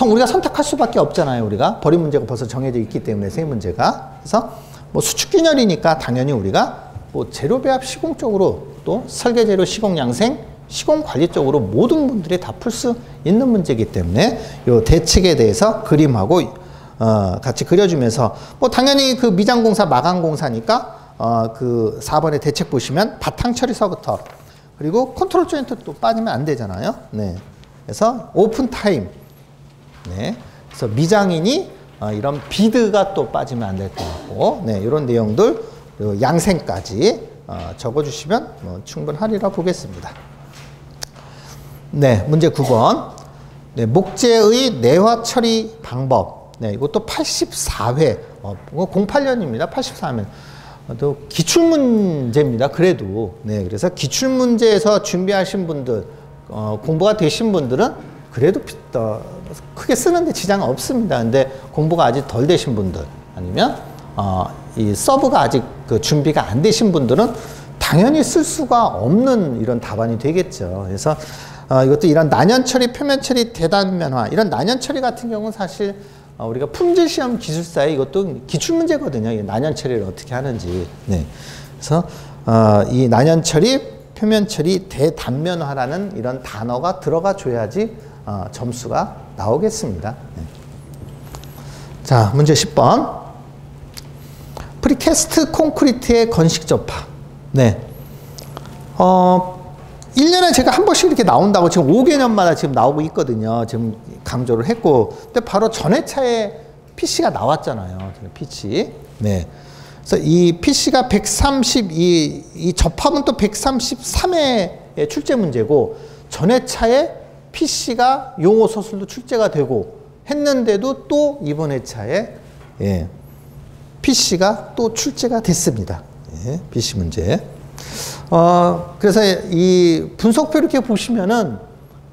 우리가 선택할 수밖에 없잖아요. 우리가 버린 문제가 벌써 정해져 있기 때문에 세 문제가. 그래서 뭐 수축 균열이니까 당연히 우리가 뭐 재료 배합 시공 쪽으로 또 설계 재료 시공 양생 시공 관리 쪽으로 모든 분들이 다 풀 수 있는 문제이기 때문에 요 대책에 대해서 그림하고 같이 그려주면서, 뭐 당연히 그 미장공사 마감공사니까 그 4번의 대책 보시면 바탕 처리서부터, 그리고 컨트롤 조인트 또 빠지면 안 되잖아요. 네. 그래서 오픈 타임. 네. 그래서 미장이니 이런 비드가 또 빠지면 안 될 것 같고, 네. 이런 내용들 양생까지 적어주시면 뭐 충분하리라 보겠습니다. 네. 문제 9번. 네. 목재의 내화 처리 방법. 네. 이것도 84회. 08년입니다. 84면. 또 기출문제입니다. 그래도. 네. 그래서 기출문제에서 준비하신 분들, 공부가 되신 분들은 그래도 크게 쓰는데 지장은 없습니다. 근데 공부가 아직 덜 되신 분들, 아니면 이 서브가 아직 그 준비가 안 되신 분들은 당연히 쓸 수가 없는 이런 답안이 되겠죠. 그래서 이것도 이런 난연 처리, 표면 처리, 대단면화, 이런 난연 처리 같은 경우는 사실 우리가 품질 시험 기술사에 이것도 기출 문제거든요. 이 난연 처리를 어떻게 하는지. 네. 그래서 이 난연 처리, 표면 처리, 대단면화라는 이런 단어가 들어가 줘야지 점수가 나오겠습니다. 네. 자, 문제 10번. 프리캐스트 콘크리트의 건식 접합. 네. 1년에 제가 한 번씩 이렇게 나온다고 지금 5개년마다 지금 나오고 있거든요. 지금 강조를 했고. 근데 바로 전회차에 PC가 나왔잖아요. PC. 네. 그래서 이 PC가 132, 접합은 또 133회의 출제 문제고, 전회차에 PC가 용어 서술도 출제가 되고 했는데도 또 이번 회차에 PC가 또 출제가 됐습니다. 예, PC 문제. 그래서 이 분석표 이렇게 보시면은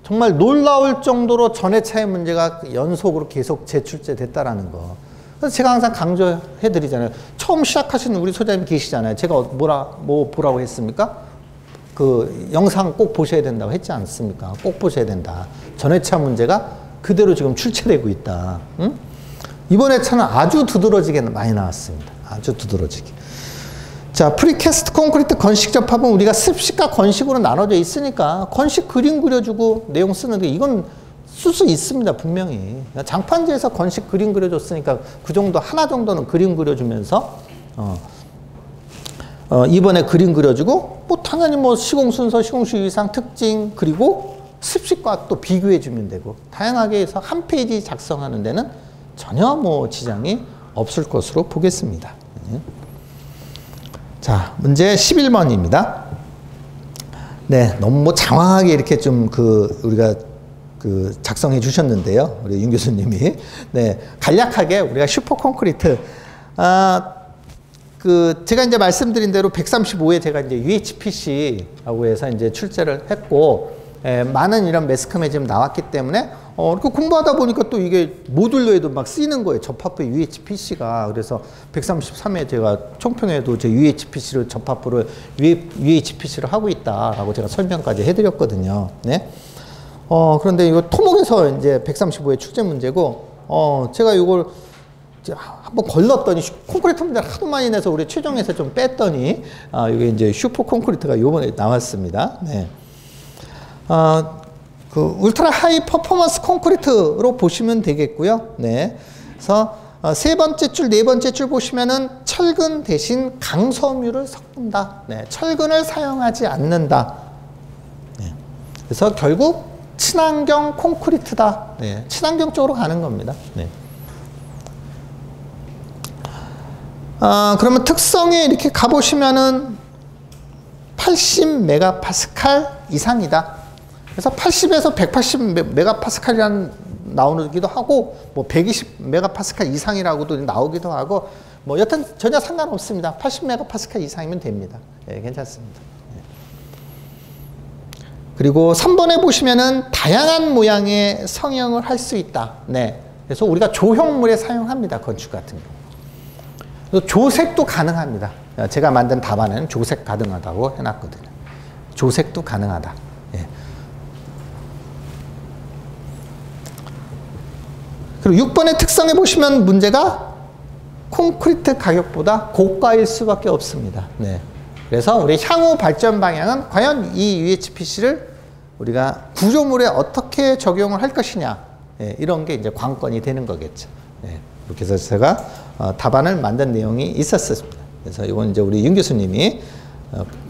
정말 놀라울 정도로 전회차의 문제가 연속으로 계속 재출제됐다라는 거. 그래서 제가 항상 강조해 드리잖아요. 처음 시작하시는 우리 소장님 계시잖아요. 제가 뭐 보라고 했습니까? 그 영상 꼭 보셔야 된다고 했지 않습니까? 꼭 보셔야 된다. 전회차 문제가 그대로 지금 출제되고 있다. 응? 이번 회차는 아주 두드러지게 많이 나왔습니다. 아주 두드러지게. 자, 프리캐스트 콘크리트 건식 접합은 우리가 습식과 건식으로 나눠져 있으니까 건식 그림 그려주고 내용 쓰는데 이건 쓸 수 있습니다. 분명히. 장판지에서 건식 그림 그려줬으니까 그 정도, 하나 정도는 그림 그려주면서 이번에 그림 그려주고, 뭐 당연히 뭐 시공 순서, 시공식 위상, 특징, 그리고 습식과 또 비교해 주면 되고, 다양하게 해서 한 페이지 작성하는 데는 전혀 뭐 지장이 없을 것으로 보겠습니다. 자, 문제 11번입니다. 네, 너무 뭐 장황하게 이렇게 좀 우리가 작성해 주셨는데요. 우리 윤 교수님이. 네, 간략하게 우리가 슈퍼 콘크리트, 제가 이제 말씀드린 대로 135회 제가 이제 UHPC라고 해서 이제 출제를 했고, 많은 이런 매스컴에 지금 나왔기 때문에 그 공부하다 보니까 또 이게 모듈러에도 막 쓰이는 거예요. 접합부 UHPC가. 그래서 133회 제가 총평에도 제 UHPC를 접합부를 UHPC를 하고 있다라고 제가 설명까지 해드렸거든요. 네. 그런데 이거 토목에서 이제 135회 출제 문제고, 제가 이걸 한번 걸렀더니 콘크리트 문제를 하도 많이 내서 우리 최종에서 좀 뺐더니, 이게 이제 슈퍼 콘크리트가 요번에 나왔습니다. 네. 그 울트라 하이 퍼포먼스 콘크리트로 보시면 되겠고요. 네. 그래서 세 번째 줄, 네 번째 줄 보시면은 철근 대신 강섬유를 섞는다. 네. 철근을 사용하지 않는다. 네. 그래서 결국 친환경 콘크리트다. 네. 친환경 쪽으로 가는 겁니다. 네. 그러면 특성에 이렇게 가보시면은 80메가파스칼 이상이다. 그래서 80에서 180메가파스칼이라는 나오기도 하고, 뭐 120메가파스칼 이상이라고도 나오기도 하고, 뭐 여튼 전혀 상관없습니다. 80메가파스칼 이상이면 됩니다. 네, 괜찮습니다. 네. 그리고 3번에 보시면은 다양한 모양의 성형을 할 수 있다. 네. 그래서 우리가 조형물에 사용합니다. 건축 같은 경우. 그래서 조색도 가능합니다. 제가 만든 답안에는 조색 가능하다고 해놨거든요. 조색도 가능하다. 예. 그리고 6번의 특성에 보시면 문제가 콘크리트 가격보다 고가일 수밖에 없습니다. 네. 그래서 우리 향후 발전 방향은 과연 이 UHPC를 우리가 구조물에 어떻게 적용을 할 것이냐, 예, 이런 게 이제 관건이 되는 거겠죠. 예. 이렇게 해서 제가 답안을 만든 내용이 있었습니다. 그래서 이건 이제 우리 윤 교수님이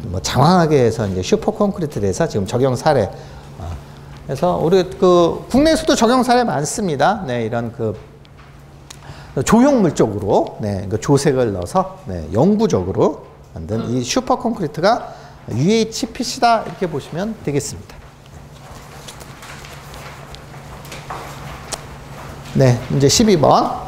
뭐 장황하게 해서 이제 슈퍼 콘크리트에 대해서 지금 적용 사례. 그래서 우리 그 국내에서도 적용 사례 많습니다. 네, 이런 그 조형물 쪽으로, 네, 그 조색을 넣어서, 네, 영구적으로 만든 이 슈퍼 콘크리트가 UHPC다, 이렇게 보시면 되겠습니다. 네, 이제 12번.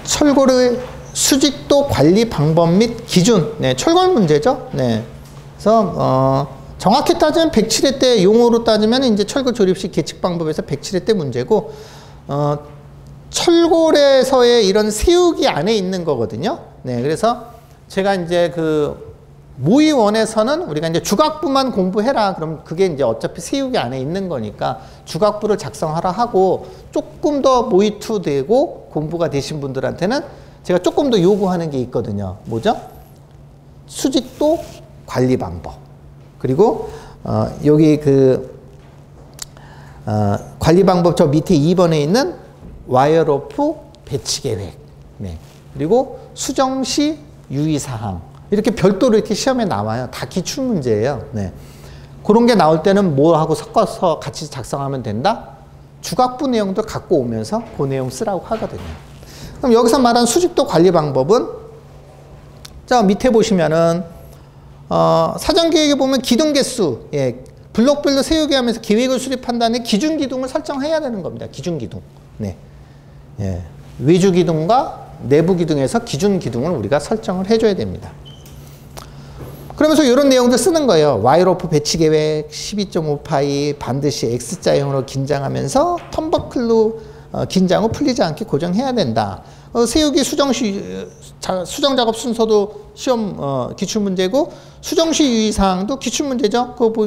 철골의 수직도 관리 방법 및 기준. 네, 철골 문제죠. 네. 그래서, 정확히 따지면 107회 때 용어로 따지면 이제 철골 조립식 계측 방법에서 107회 때 문제고, 철골에서의 이런 세우기 안에 있는 거거든요. 네. 그래서 제가 이제 그 모의원에서는 우리가 이제 주각부만 공부해라. 그럼 그게 이제 어차피 세우기 안에 있는 거니까 주각부를 작성하라 하고, 조금 더 모의2 되고 공부가 되신 분들한테는 제가 조금 더 요구하는 게 있거든요. 뭐죠? 수직도 관리 방법. 그리고 여기 그 관리 방법 저 밑에 2번에 있는 와이어로프 배치 계획. 네. 그리고 수정 시 유의사항. 이렇게 별도로 이렇게 시험에 나와요. 다 기출 문제예요. 네. 그런 게 나올 때는 뭐하고 섞어서 같이 작성하면 된다? 주각부 내용도 갖고 오면서 그 내용 쓰라고 하거든요. 그럼 여기서 말한 수직도 관리 방법은, 자, 밑에 보시면은, 사전계획에 보면 기둥 개수, 예, 블록별로 세우게 하면서 계획을 수립한 다음에 기준 기둥을 설정해야 되는 겁니다. 기준 기둥. 네. 예. 외주 기둥과 내부 기둥에서 기준 기둥을 우리가 설정을 해줘야 됩니다. 그러면서 이런 내용들 쓰는 거예요. 와이로프 배치 계획 12.5파이 반드시 X자형으로 긴장하면서 텀버클로 긴장 후 풀리지 않게 고정해야 된다. 세우기 수정 작업 순서도 시험 기출 문제고, 수정 시 유의사항도 기출 문제죠. 그거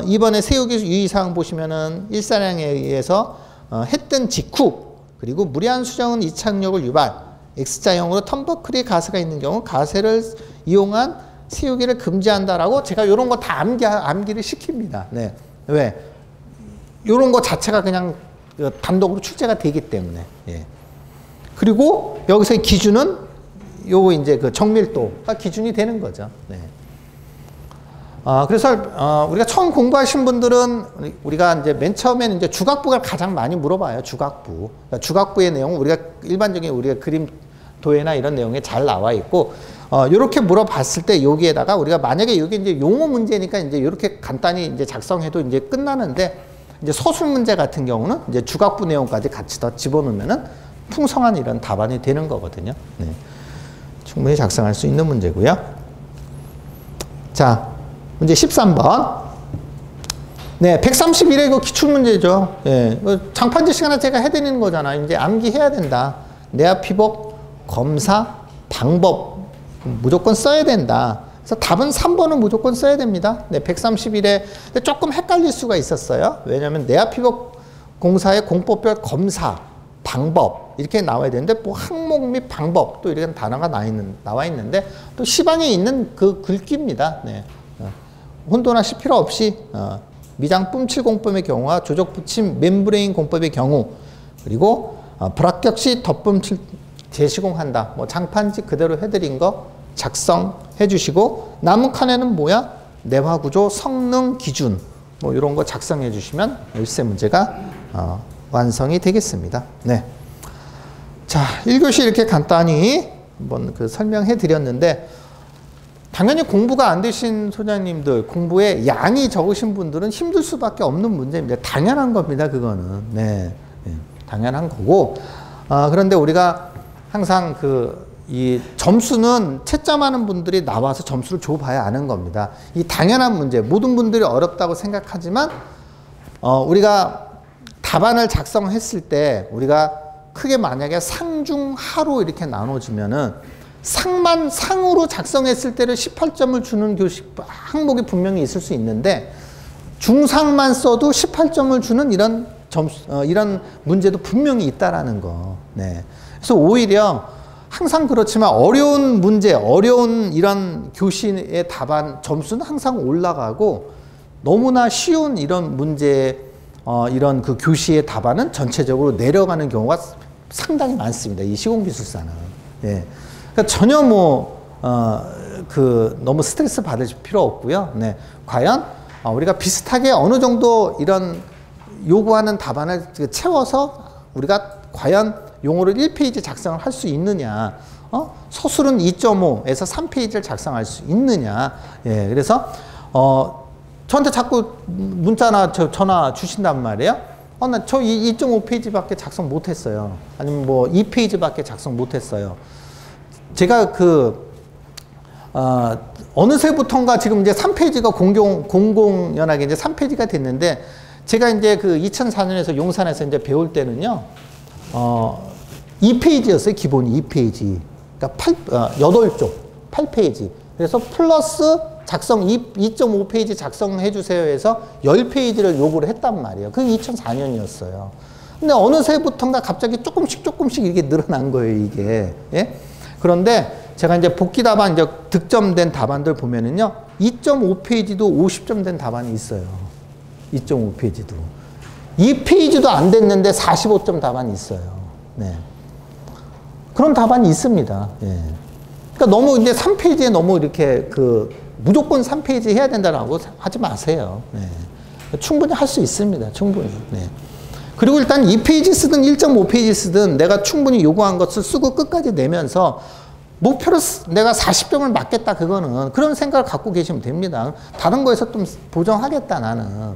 이번에 세우기 유의사항 보시면은 일사량에 의해서 했던 직후, 그리고 무리한 수정은 이착력을 유발, X자형으로 텀버클이 가세가 있는 경우 가세를 이용한 세우기를 금지한다라고 제가 이런 거 다 암기를 시킵니다. 네. 왜? 이런 거 자체가 그냥 단독으로 출제가 되기 때문에. 예. 그리고 여기서의 기준은 요거 이제 그 정밀도가 기준이 되는 거죠. 네. 그래서 우리가 처음 공부하신 분들은 우리가 이제 맨 처음에는 이제 주각부가 가장 많이 물어봐요. 주각부. 그러니까 주각부의 내용은 우리가 일반적인 우리가 그림 도예나 이런 내용에 잘 나와 있고, 요렇게 물어봤을 때 여기에다가 우리가 만약에 여기 이제 용어 문제니까 이제 이렇게 간단히 이제 작성해도 이제 끝나는데, 이제 서술 문제 같은 경우는 이제 주각부 내용까지 같이 더 집어넣으면은 풍성한 이런 답안이 되는 거거든요. 네. 충분히 작성할 수 있는 문제고요. 자, 문제 13번. 네, 131회 그 기출문제죠. 예. 장판지 시간에 제가 해드리는 거잖아. 이제 암기해야 된다. 뇌하피복 검사 방법 무조건 써야 된다. 그래서 답은 3번은 무조건 써야 됩니다. 네, 131회. 근데 조금 헷갈릴 수가 있었어요. 왜냐하면 뇌하피복 공사의 공법별 검사 방법 이렇게 나와야 되는데 뭐 항목 및 방법 또 이런 단어가 나와 있는데 또 시방에 있는 그 글귀입니다. 네. 혼돈하실 필요 없이 미장 뿜칠 공법의 경우와 조적 붙임 멤브레인 공법의 경우 그리고 불합격 시 덧뿜칠 재시공한다. 뭐 장판지 그대로 해드린 거 작성해 주시고 남은 칸에는 뭐야? 내화구조 성능 기준 뭐 이런 거 작성해 주시면 일세 문제가 완성이 되겠습니다. 네. 자, 1교시 이렇게 간단히 한번 그 설명해 드렸는데 당연히 공부가 안 되신 소장님들, 공부에 양이 적으신 분들은 힘들 수밖에 없는 문제입니다. 당연한 겁니다, 그거는. 네. 네. 당연한 거고. 그런데 우리가 항상 이 점수는 채점하는 분들이 나와서 점수를 줘봐야 아는 겁니다. 이 당연한 문제, 모든 분들이 어렵다고 생각하지만, 우리가 답안을 작성했을 때, 우리가 크게 만약에 상, 중, 하로 이렇게 나눠지면은, 상으로 작성했을 때를 18점을 주는 교시 항목이 분명히 있을 수 있는데 중상만 써도 18점을 주는 이런 이런 문제도 분명히 있다라는 거. 네. 그래서 오히려 항상 그렇지만 어려운 문제, 어려운 이런 교시의 답안 점수는 항상 올라가고 너무나 쉬운 이런 문제, 이런 그 교시의 답안은 전체적으로 내려가는 경우가 상당히 많습니다. 이 시공기술사는. 네. 그러니까 전혀 너무 스트레스 받으실 필요 없고요. 네. 과연 우리가 비슷하게 어느 정도 이런 요구하는 답안을 채워서 우리가 과연 용어를 1페이지 작성을 할 수 있느냐. 서술은 2.5에서 3페이지를 작성할 수 있느냐. 예. 그래서, 저한테 자꾸 문자나 전화 주신단 말이에요. 나 저 2.5페이지밖에 작성 못했어요. 아니면 뭐 2페이지밖에 작성 못했어요. 제가 어느새부턴가 지금 이제 3페이지가 공공연하게 이제 3페이지가 됐는데, 제가 이제 2004년에서 용산에서 이제 배울 때는요, 2페이지였어요. 기본이 2페이지. 그러니까 8쪽, 8페이지. 그래서 플러스 작성 2.5페이지 작성해 주세요 해서 10페이지를 요구를 했단 말이에요. 그게 2004년이었어요. 근데 어느새부턴가 갑자기 조금씩 이렇게 늘어난 거예요, 이게. 예? 그런데 제가 이제 복귀 답안, 이제 득점된 답안들 보면은요, 2.5페이지도 50점 된 답안이 있어요. 2.5페이지도. 2페이지도 안 됐는데 45점 답안이 있어요. 네. 그런 답안이 있습니다. 예. 그러니까 너무 이제 3페이지에 너무 이렇게 무조건 3페이지 해야 된다라고 하지 마세요. 네. 충분히 할 수 있습니다. 충분히. 네. 그리고 일단 2페이지 쓰든 1.5페이지 쓰든 내가 충분히 요구한 것을 쓰고 끝까지 내면서 목표로 내가 40점을 맞겠다, 그거는 그런 생각을 갖고 계시면 됩니다. 다른 거에서 좀 보정하겠다, 나는.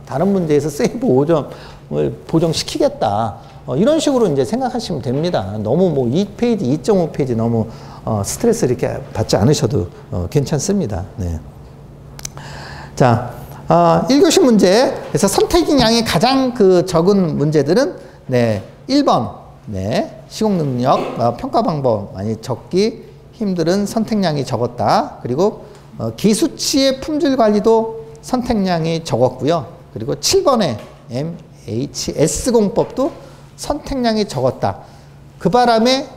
다른 문제에서 세이브 5점을 보정시키겠다. 이런 식으로 이제 생각하시면 됩니다. 너무 2페이지, 2.5페이지 너무 스트레스 이렇게 받지 않으셔도 괜찮습니다. 네. 자, 1교시 문제에서 선택인 양이 가장 적은 문제들은, 네, 1번, 네, 시공능력, 평가 방법 많이 적기 힘들은 선택량이 적었다. 그리고 기수치의 품질 관리도 선택량이 적었고요. 그리고 7번의 MHS 공법도 선택량이 적었다. 그 바람에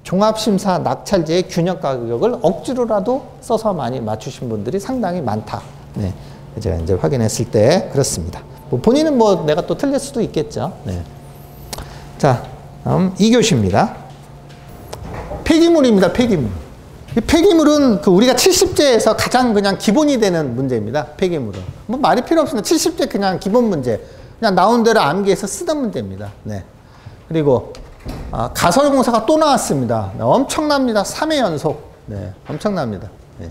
종합심사 낙찰제의 균형 가격을 억지로라도 써서 많이 맞추신 분들이 상당히 많다. 네, 제가 이제 확인했을 때 그렇습니다. 본인은 내가 또 틀릴 수도 있겠죠. 네. 자, 다음 2교시입니다. 폐기물입니다. 폐기물. 이 폐기물은 우리가 70제에서 가장 그냥 기본이 되는 문제입니다. 폐기물은. 말이 필요 없습니다. 70제 그냥 기본 문제. 그냥 나온 대로 암기해서 쓰던 문제입니다. 네. 그리고 가설공사가 또 나왔습니다. 네, 엄청납니다. 3회 연속. 네, 엄청납니다. 네.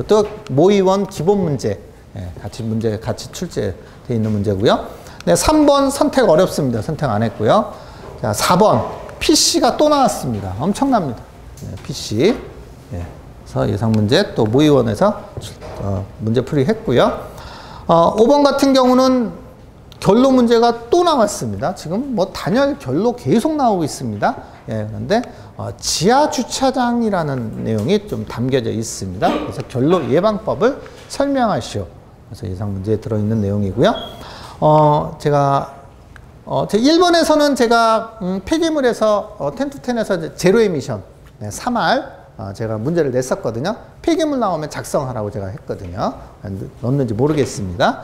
또 모의원 기본 문제. 네, 같이 출제되어 있는 문제고요. 네, 3번 선택 어렵습니다. 선택 안 했고요. 자, 4번 PC가 또 나왔습니다. 엄청납니다. 네, PC. 네, 그래서 예상 문제 또 모의원에서 문제 풀이 했고요. 5번 같은 경우는 결로 문제가 또 나왔습니다. 지금 뭐 단열 결로 계속 나오고 있습니다. 예, 그런데 지하 주차장이라는 내용이 좀 담겨져 있습니다. 그래서 결로 예방법을 설명하시오. 그래서 예상 문제에 들어있는 내용이고요. 제가 1번에서는 제가 폐기물에서 10-10에서 제로 에미션 3R 제가 문제를 냈었거든요. 폐기물 나오면 작성하라고 제가 했거든요. 넣었는지 모르겠습니다.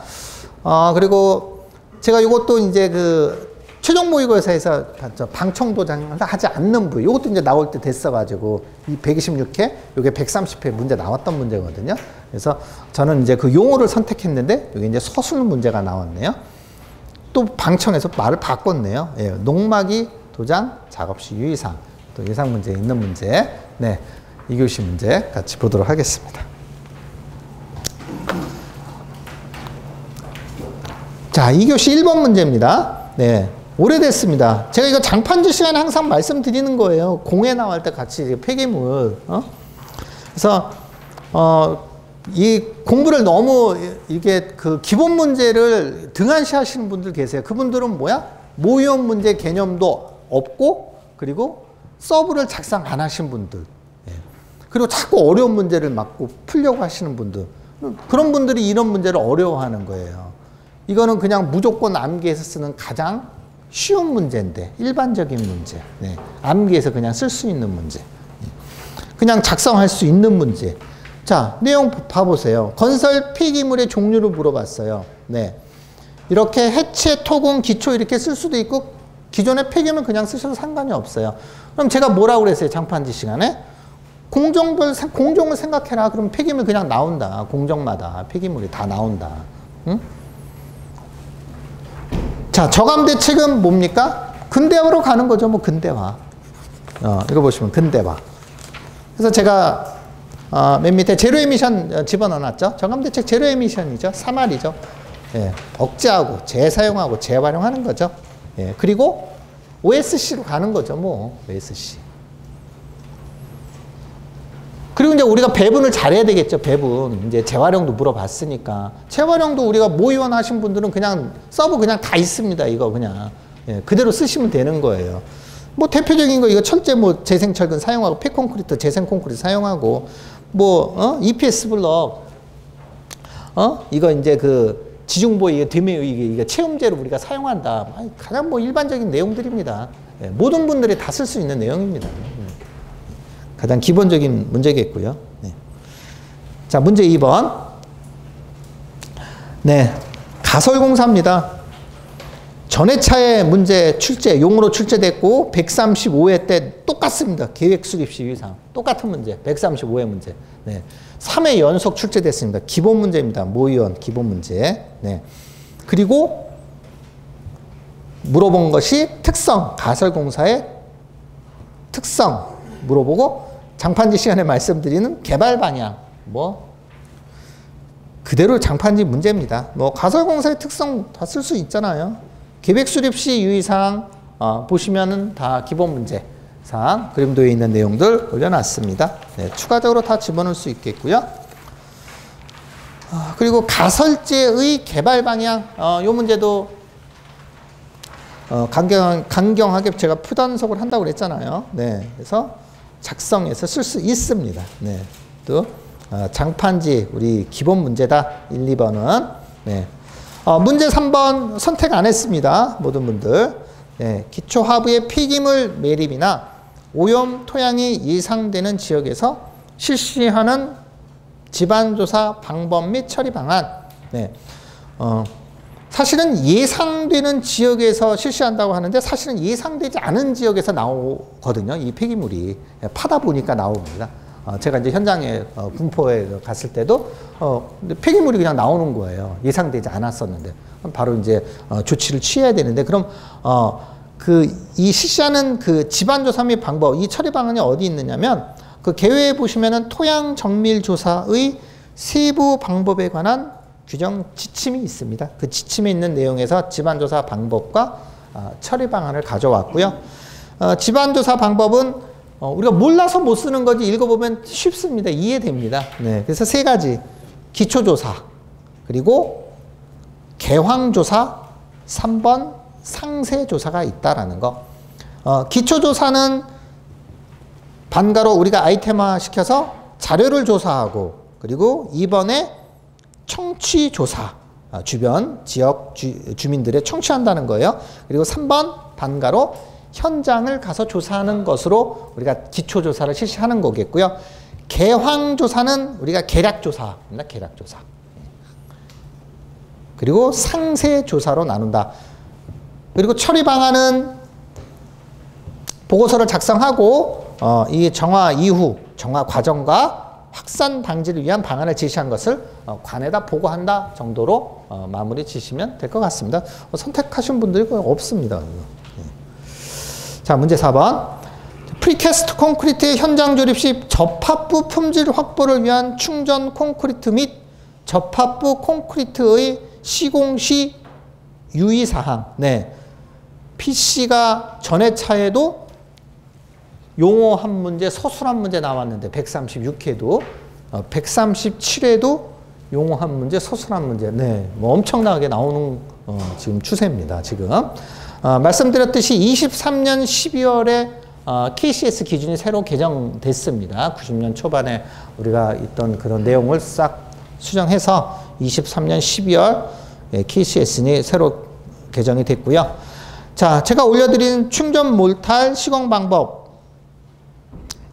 그리고 제가 이것도 이제 그 최종 모의고사에서 방청도장을 하지 않는 부위, 이것도 이제 나올 때 됐어가지고 이 126회, 이게 130회 문제 나왔던 문제거든요. 그래서 저는 이제 그 용어를 선택했는데 이게 이제 서술 문제가 나왔네요. 또 방청에서 말을 바꿨네요. 예, 농막이 도장 작업 시 유의사항, 또 예상 문제에 있는 문제, 네, 2교시 문제 같이 보도록 하겠습니다. 자, 2교시 1번 문제입니다. 네, 오래됐습니다. 제가 이거 장판지 시간에 항상 말씀드리는 거예요. 공에 나올 때 같이 폐기물. 그래서 이 공부를 너무 이게 그 기본 문제를 등한시 하시는 분들 계세요. 그분들은 뭐야? 모의원 문제 개념도 없고, 그리고 서브를 작성 안 하신 분들. 예. 그리고 자꾸 어려운 문제를 맞고 풀려고 하시는 분들. 그런 분들이 이런 문제를 어려워하는 거예요. 이거는 그냥 무조건 암기해서 쓰는 가장 쉬운 문제인데, 일반적인 문제. 네. 암기해서 그냥 쓸 수 있는 문제. 그냥 작성할 수 있는 문제. 자, 내용 봐보세요. 건설 폐기물의 종류를 물어봤어요. 네. 이렇게 해체, 토공, 기초 이렇게 쓸 수도 있고, 기존의 폐기물 그냥 쓰셔도 상관이 없어요. 그럼 제가 뭐라고 그랬어요? 장판지 시간에? 공정을 생각해라. 그럼 폐기물 그냥 나온다. 공정마다 폐기물이 다 나온다. 응? 자, 저감 대책은 뭡니까? 근대화로 가는 거죠. 뭐 근대화. 이거 보시면 근대화. 그래서 제가 맨 밑에 제로 에미션 집어넣어놨죠. 저감 대책 제로 에미션이죠. 3R이죠. 예, 억제하고 재사용하고 재활용하는 거죠. 예, 그리고 OSC로 가는 거죠. 뭐 OSC. 그리고 이제 우리가 배분을 잘해야 되겠죠. 배분. 이제 재활용도 물어봤으니까. 재활용도 우리가 모의원 하신 분들은 그냥 서브 그냥 다 있습니다. 이거 그냥. 예, 그대로 쓰시면 되는 거예요. 뭐 대표적인 거 이거 철제 뭐 재생철근 사용하고 폐콘크리트 재생콘크리트 사용하고 뭐 EPS 블럭 이거 이제 그 지중보의 이게 체험제로 우리가 사용한다. 가장 뭐 일반적인 내용들입니다. 예, 모든 분들이 다 쓸 수 있는 내용입니다. 가장 기본적인 문제겠고요. 네. 자, 문제 2번. 네, 가설공사입니다. 전회차에 문제 용으로 출제됐고 135회 때 똑같습니다. 계획수립시 유의사항. 똑같은 문제. 135회 문제. 네. 3회 연속 출제됐습니다. 기본 문제입니다. 모의원 기본 문제. 네. 그리고 물어본 것이 특성, 가설공사의 특성 물어보고 장판지 시간에 말씀드리는 개발 방향, 뭐 그대로 장판지 문제입니다. 뭐 가설공사의 특성 다 쓸 수 있잖아요. 계획수립시 유의사항 보시면은 다 기본 문제 사항 그림도에 있는 내용들 올려놨습니다. 네, 추가적으로 다 집어넣을 수 있겠고요. 그리고 가설제의 개발 방향, 요 문제도 강경하게 제가 푸단속을 한다고 그랬잖아요. 네, 그래서 작성해서 쓸 수 있습니다. 네, 또 장판지 우리 기본 문제다. 1, 2번은. 네. 문제 3번 선택 안 했습니다. 모든 분들. 네, 기초 하부의 폐기물 매립이나 오염 토양이 예상되는 지역에서 실시하는 지반조사 방법 및 처리 방안. 네. 사실은 예상되는 지역에서 실시한다고 하는데 사실은 예상되지 않은 지역에서 나오거든요. 이 폐기물이 파다 보니까 나옵니다. 제가 이제 현장에 분포에 갔을 때도 폐기물이 그냥 나오는 거예요. 예상되지 않았었는데 바로 이제 조치를 취해야 되는데 그럼 이 실시하는 그 지반조사 및 방법 이 처리 방안이 어디 있느냐면 그 계획에 보시면은 토양 정밀 조사의 세부 방법에 관한 규정 지침이 있습니다. 그 지침에 있는 내용에서 지반조사 방법과 처리 방안을 가져왔고요. 지반조사 방법은 우리가 몰라서 못 쓰는 거지 읽어보면 쉽습니다. 이해됩니다. 네, 그래서 세 가지. 기초조사, 그리고 개황조사, 3번 상세조사가 있다라는 거. 기초조사는 반가로 우리가 아이템화 시켜서 자료를 조사하고, 그리고 2번에 청취조사, 주변 지역 주민들의 청취한다는 거예요. 그리고 3번 반가로 현장을 가서 조사하는 것으로 우리가 기초조사를 실시하는 거겠고요. 개황조사는 우리가 계략조사입니다. 계략조사. 그리고 상세조사로 나눈다. 그리고 처리 방안은 보고서를 작성하고 이 정화 이후, 정화 과정과 확산 방지를 위한 방안을 제시한 것을 관에다 보고한다 정도로 마무리 지시면 될 것 같습니다. 선택하신 분들이 거의 없습니다. 자, 문제 4번. 프리캐스트 콘크리트의 현장 조립 시 접합부 품질 확보를 위한 충전 콘크리트 및 접합부 콘크리트의 시공시 유의사항. 네. PC가 전회 차에도 용어 한 문제, 서술 한 문제 나왔는데 136회도 137회도 용어 한 문제, 서술 한 문제. 네, 뭐 엄청나게 나오는 지금 추세입니다. 지금 말씀드렸듯이 23년 12월에 KCS 기준이 새로 개정됐습니다. 90년 초반에 우리가 있던 그런 내용을 싹 수정해서 23년 12월 KCS니 새로 개정이 됐고요. 자, 제가 올려드린 충전 몰탈 시공 방법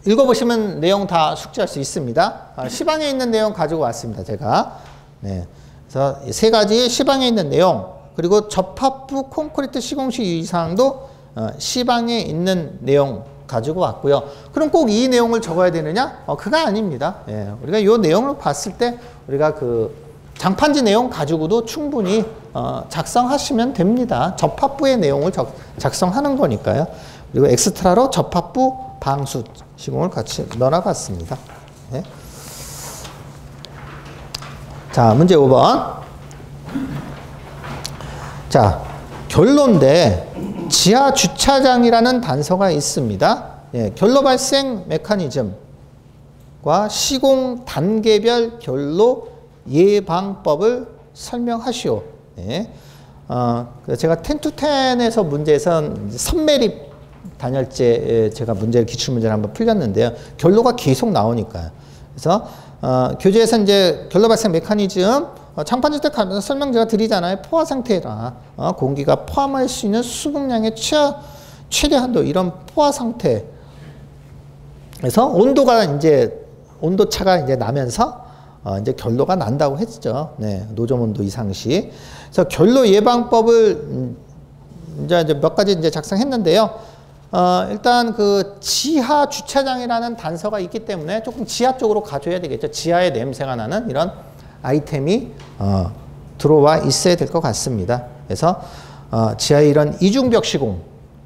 읽어보시면 내용 다 숙지할 수 있습니다. 시방에 있는 내용 가지고 왔습니다. 제가. 네. 그래서 세 가지 시방에 있는 내용, 그리고 접합부 콘크리트 시공시 유의사항도 시방에 있는 내용 가지고 왔고요. 그럼 꼭 이 내용을 적어야 되느냐? 그거 아닙니다. 예. 우리가 이 내용을 봤을 때 우리가 그 장판지 내용 가지고도 충분히 작성하시면 됩니다. 접합부의 내용을 작성하는 거니까요. 그리고 엑스트라로 접합부 방수 시공을 같이 넣어봤습니다. 네. 자, 문제 5번. 자, 결론인데 지하 주차장이라는 단서가 있습니다. 예, 결로 발생 메커니즘과 시공 단계별 결로 예방법을 설명하시오. 예. 제가 10-10에서 문제에선 선매립 단열재 제가 기출문제를 한번 풀렸는데요. 결로가 계속 나오니까요. 그래서 교재에서 이제 결로 발생 메커니즘 장판지 때 가면서 설명 제가 드리잖아요. 포화 상태라 공기가 포함할 수 있는 수급량의 최대 한도 이런 포화 상태. 그래서 온도가 이제 온도 차가 이제 나면서 이제 결로가 난다고 했죠. 네, 노점 온도 이상 시. 그래서 결로 예방법을 이제 몇 가지 이제 작성했는데요. 일단 그 지하 주차장이라는 단서가 있기 때문에 조금 지하 쪽으로 가줘야 되겠죠. 지하에 냄새가 나는 이런 아이템이 들어와 있어야 될 것 같습니다. 그래서 지하에 이런 이중벽 시공,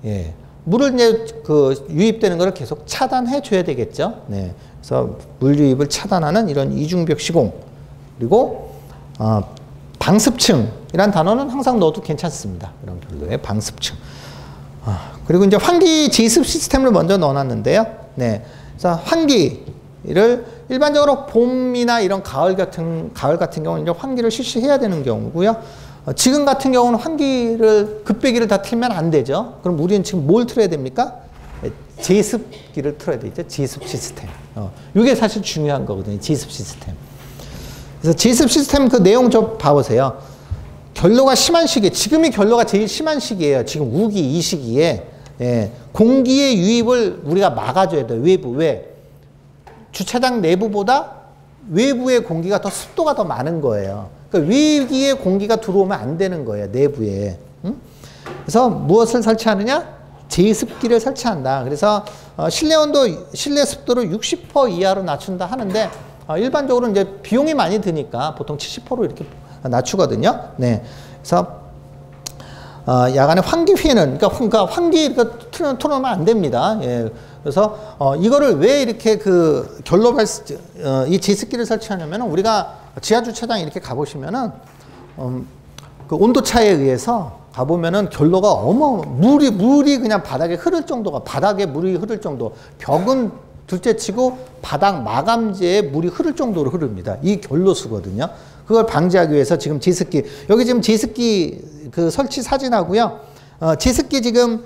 예, 물을 이제 그 유입되는 것을 계속 차단해 줘야 되겠죠. 네, 그래서 물 유입을 차단하는 이런 이중벽 시공, 그리고 방습층이란 단어는 항상 넣어도 괜찮습니다. 이런 결로의 방습층. 그리고 이제 환기 제습 시스템을 먼저 넣어놨는데요. 네, 그래서 환기를 일반적으로 봄이나 이런 가을 같은 경우는 이제 환기를 실시해야 되는 경우고요. 지금 같은 경우는 환기를 급배기를 다 틀면 안 되죠. 그럼 우리는 지금 뭘 틀어야 됩니까? 제습기를 틀어야 되죠. 제습 시스템. 이게 사실 중요한 거거든요. 제습 시스템. 그래서 제습 시스템 그 내용 좀 봐보세요. 결로가 심한 시기에, 지금이 결로가 제일 심한 시기예요. 지금 우기 이 시기에. 예, 공기의 유입을 우리가 막아줘야 돼요. 외부. 왜? 주차장 내부보다 외부의 공기가 더 습도가 더 많은 거예요. 그러니까 외기의 공기가 들어오면 안 되는 거예요. 내부에. 그래서 무엇을 설치하느냐? 제습기를 설치한다. 그래서 실내 온도, 실내 습도를 60% 이하로 낮춘다 하는데 일반적으로 이제 비용이 많이 드니까 보통 70%로 이렇게 낮추거든요. 네. 그래서 야간에 환기 피해는, 그러니까 환기 이렇게 틀어놓으면 안 됩니다. 예. 그래서 이거를 왜 이렇게 그 결로 발생 이 제습기를 설치하냐면은 우리가 지하 주차장 이렇게 가보시면은 그 온도 차에 의해서 가보면은 결로가 물이 그냥 바닥에 흐를 정도가, 바닥에 물이 흐를 정도, 벽은 둘째치고 바닥 마감재에 물이 흐를 정도로 흐릅니다. 이 결로수거든요. 그걸 방지하기 위해서 지금 제습기, 여기 지금 제습기 그 설치 사진하고요. 제습기 지금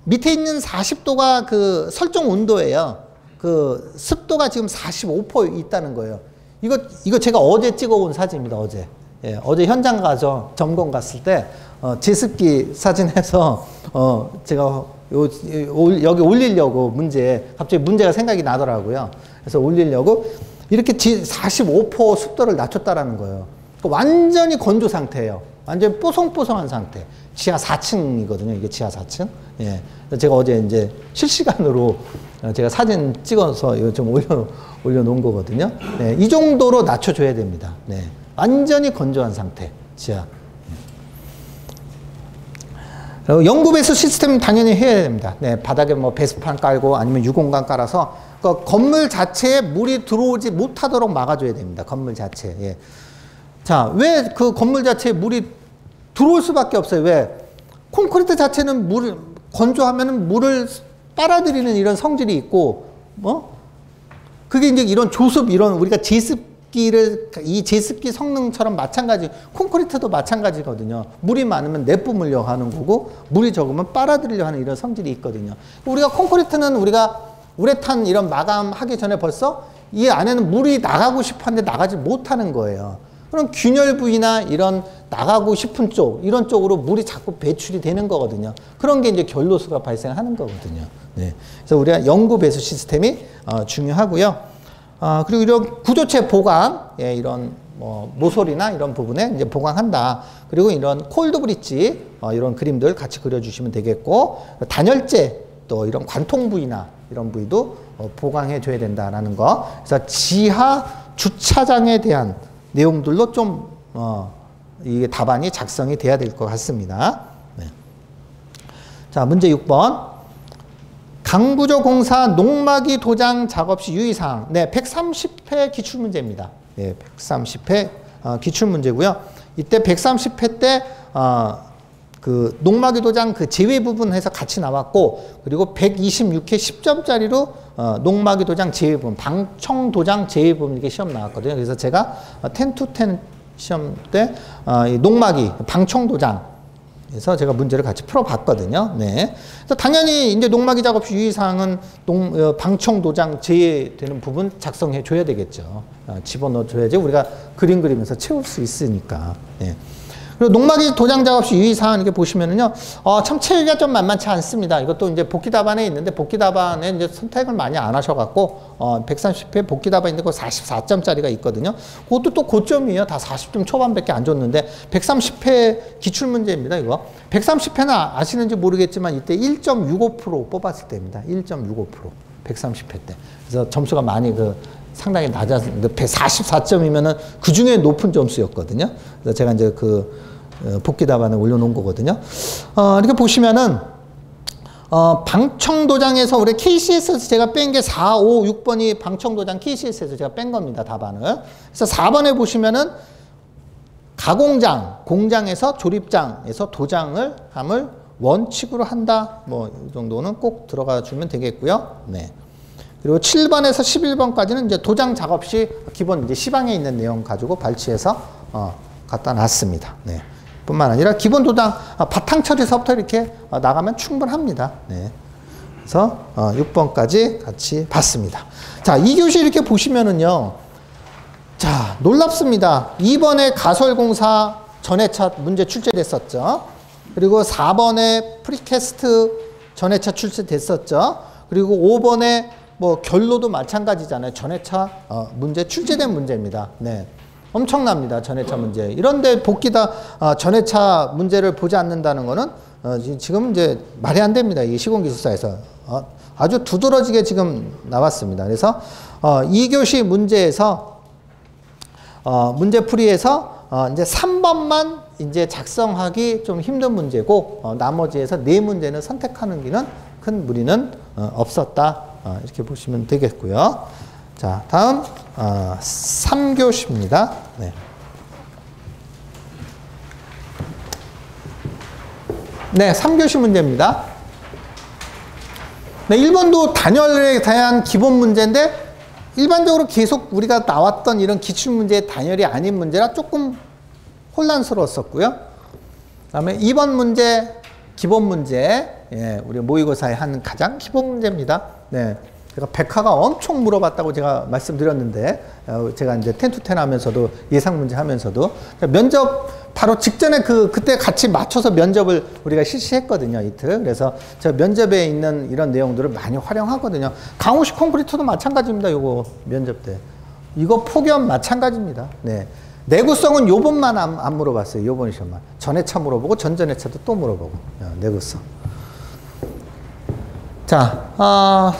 밑에 있는 40도가 그 설정 온도예요. 그 습도가 지금 45% 있다는 거예요. 이거 제가 어제 찍어온 사진입니다. 어제. 예, 어제 현장 가서 점검 갔을 때 제습기 사진해서 제가 여기 올리려고 갑자기 문제가 생각이 나더라고요. 그래서 올리려고 이렇게 45% 습도를 낮췄다라는 거예요. 완전히 건조 상태예요. 완전히 뽀송뽀송한 상태. 지하 4층이거든요. 이게 지하 4층. 예. 제가 어제 이제 실시간으로 제가 사진 찍어서 이거 좀 올려놓은 거거든요. 네, 이 정도로 낮춰줘야 됩니다. 네. 완전히 건조한 상태. 지하. 영구 배수 시스템 당연히 해야 됩니다. 네, 바닥에 뭐 배수판 깔고 아니면 유공간 깔아서 그 건물 자체에 물이 들어오지 못하도록 막아줘야 됩니다. 건물 자체에. 예. 자, 왜 그 건물 자체에 물이 들어올 수밖에 없어요? 왜? 콘크리트 자체는 건조하면은 물을 빨아들이는 이런 성질이 있고, 그게 이제 이런 조습, 이런 우리가 이 제습기 성능처럼 마찬가지, 콘크리트도 마찬가지거든요. 물이 많으면 내뿜으려 하는 거고, 물이 적으면 빨아들이려 하는 이런 성질이 있거든요. 우리가 콘크리트는 우리가 우레탄 이런 마감하기 전에 벌써 이 안에는 물이 나가고 싶어 하는데 나가지 못하는 거예요. 그럼 균열 부위나 이런 나가고 싶은 쪽, 이런 쪽으로 물이 자꾸 배출이 되는 거거든요. 그런 게 이제 결로수가 발생하는 거거든요. 네. 그래서 우리가 영구 배수 시스템이 중요하고요. 그리고 이런 구조체 보강, 예, 이런 모서리나 이런 부분에 이제 보강한다. 그리고 이런 콜드 브릿지, 이런 그림들 같이 그려주시면 되겠고, 단열재, 또 이런 관통 부위나 이런 부위도 보강해 줘야 된다라는 거. 그래서 지하 주차장에 대한 내용들로 좀 이게 답안이 작성이 돼야 될 것 같습니다. 네. 자, 문제 6번. 강부조 공사 농막이 도장 작업 시 유의사항. 네, 130회 기출문제입니다. 네, 130회 기출문제고요. 이때 130회 때 그 농막이 도장 그 제외 부분 해서 같이 나왔고, 그리고 126회 10점짜리로 농막이 도장 제외 부분, 방청 도장 제외 부분 이게 시험 나왔거든요. 그래서 제가 10-10 시험 때 이 농막이 방청 도장에서 제가 문제를 같이 풀어봤거든요. 네. 그래서 당연히 이제 농막이 작업 시 유의사항은 방청 도장 제외되는 부분 작성해 줘야 되겠죠. 집어넣어 줘야지 우리가 그림 그리면서 채울 수 있으니까. 네. 그리고 농막이 도장 작업 시 유의사항 이렇게 보시면은요, 참 채우기가 좀 만만치 않습니다. 이것도 이제 복귀 답안에 있는데, 복귀 답안에 이제 선택을 많이 안 하셔갖고, 130회 복귀 답안인데, 그 44점짜리가 있거든요. 그것도 또 고점이에요. 다 40점 초반밖에 안 줬는데, 130회 기출문제입니다, 이거. 130회는 아시는지 모르겠지만, 이때 1.65% 뽑았을 때입니다. 1.65%. 130회 때. 그래서 점수가 많이 상당히 낮았는데 144점이면은 그 중에 높은 점수였거든요. 그래서 제가 이제 복귀 답안을 올려놓은 거거든요. 이렇게 보시면은 방청도장에서 우리 KCS에서 제가 뺀 게 4, 5, 6번이 방청도장 KCS에서 제가 뺀 겁니다. 답안을. 그래서 4번에 보시면은 가공장, 공장에서 조립장에서 도장을 함을 원칙으로 한다. 이 정도는 꼭 들어가 주면 되겠고요. 네. 그리고 7번에서 11번까지는 이제 도장 작업 시 기본 이제 시방에 있는 내용 가지고 발췌해서 갖다 놨습니다. 네. 뿐만 아니라 기본 도장 바탕 처리서부터 이렇게 나가면 충분합니다. 네. 그래서 6번까지 같이 봤습니다. 자, 2교시 이렇게 보시면은요. 자, 놀랍습니다. 2번에 가설공사 전회차 문제 출제됐었죠. 그리고 4번에 프리캐스트 전회차 출제됐었죠. 그리고 5번에 결로도 마찬가지잖아요. 전회차 문제 출제된 문제입니다. 네. 엄청납니다. 전회차 문제. 이런데 복귀다 전회차 문제를 보지 않는다는 거는 지금 이제 말이 안 됩니다. 이 시공기술사에서. 아주 두드러지게 지금 나왔습니다. 그래서 2교시 문제에서 문제풀이에서 이제 3번만 이제 작성하기 좀 힘든 문제고 나머지에서 4문제는 선택하는 길은 큰 무리는 없었다. 이렇게 보시면 되겠고요. 자, 다음 3교시입니다. 네. 네, 3교시 문제입니다. 네, 1번도 단열에 대한 기본 문제인데 일반적으로 계속 우리가 나왔던 이런 기출문제의 단열이 아닌 문제라 조금 혼란스러웠었고요. 그다음에 2번 문제, 기본 문제. 예, 우리 모의고사에 한 가장 기본 문제입니다. 네. 제가 백화가 엄청 물어봤다고 제가 말씀드렸는데, 제가 이제 10-10 하면서도 예상 문제 하면서도 면접 바로 직전에 그때 같이 맞춰서 면접을 우리가 실시했거든요, 이틀. 그래서 저 면접에 있는 이런 내용들을 많이 활용하거든요. 강호식 콘크리트도 마찬가지입니다, 요거 면접 때. 이거 폭염 마찬가지입니다. 네. 내구성은 요번만 안 물어봤어요, 요번 시험만. 전회차 물어보고 전전회차도 또 물어보고. 내구성. 자,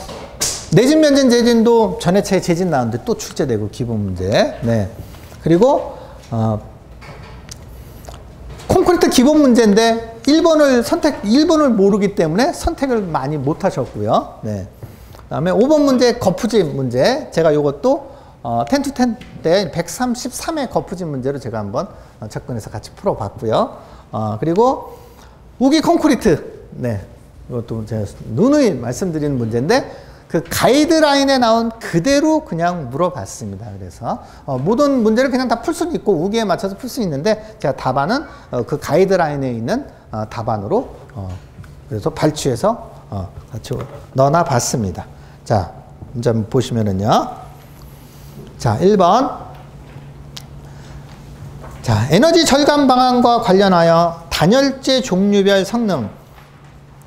내진, 면진, 재진도 전해체에 재진 나오는데 또 출제되고 기본 문제. 네. 그리고 콘크리트 기본 문제인데 1번을 모르기 때문에 선택을 많이 못 하셨고요. 네. 그다음에 5번 문제 거푸집 문제. 제가 요것도 10-10 때 133의 거푸집 문제로 제가 한번 접근해서 같이 풀어봤고요. 그리고 우기 콘크리트. 네. 이것도 제가 누누이 말씀드리는 문제인데 그 가이드라인에 나온 그대로 그냥 물어봤습니다. 그래서 모든 문제를 그냥 다 풀 수는 있고 우기에 맞춰서 풀 수 있는데 제가 답안은 그 가이드라인에 있는 답안으로 그래서 발췌해서 같이 넣어놔 봤습니다. 자, 문제 한번 보시면은요. 자, 1번. 자, 에너지 절감 방안과 관련하여 단열재 종류별 성능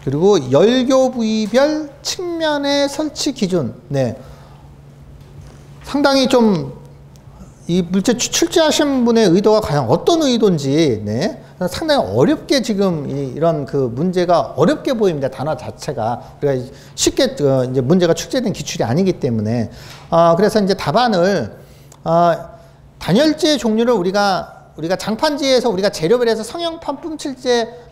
그리고 열교 부위별 측면의 설치 기준. 네. 상당히 좀 이 물체 출제하신 분의 의도가 과연 어떤 의도인지, 네. 상당히 어렵게 지금 이런 그 문제가 어렵게 보입니다. 단어 자체가. 우리가 쉽게 이제 문제가 출제된 기출이 아니기 때문에. 그래서 이제 답안을, 단열재 종류를 우리가 장판지에서 우리가 재료별에서 성형판 뿜칠제,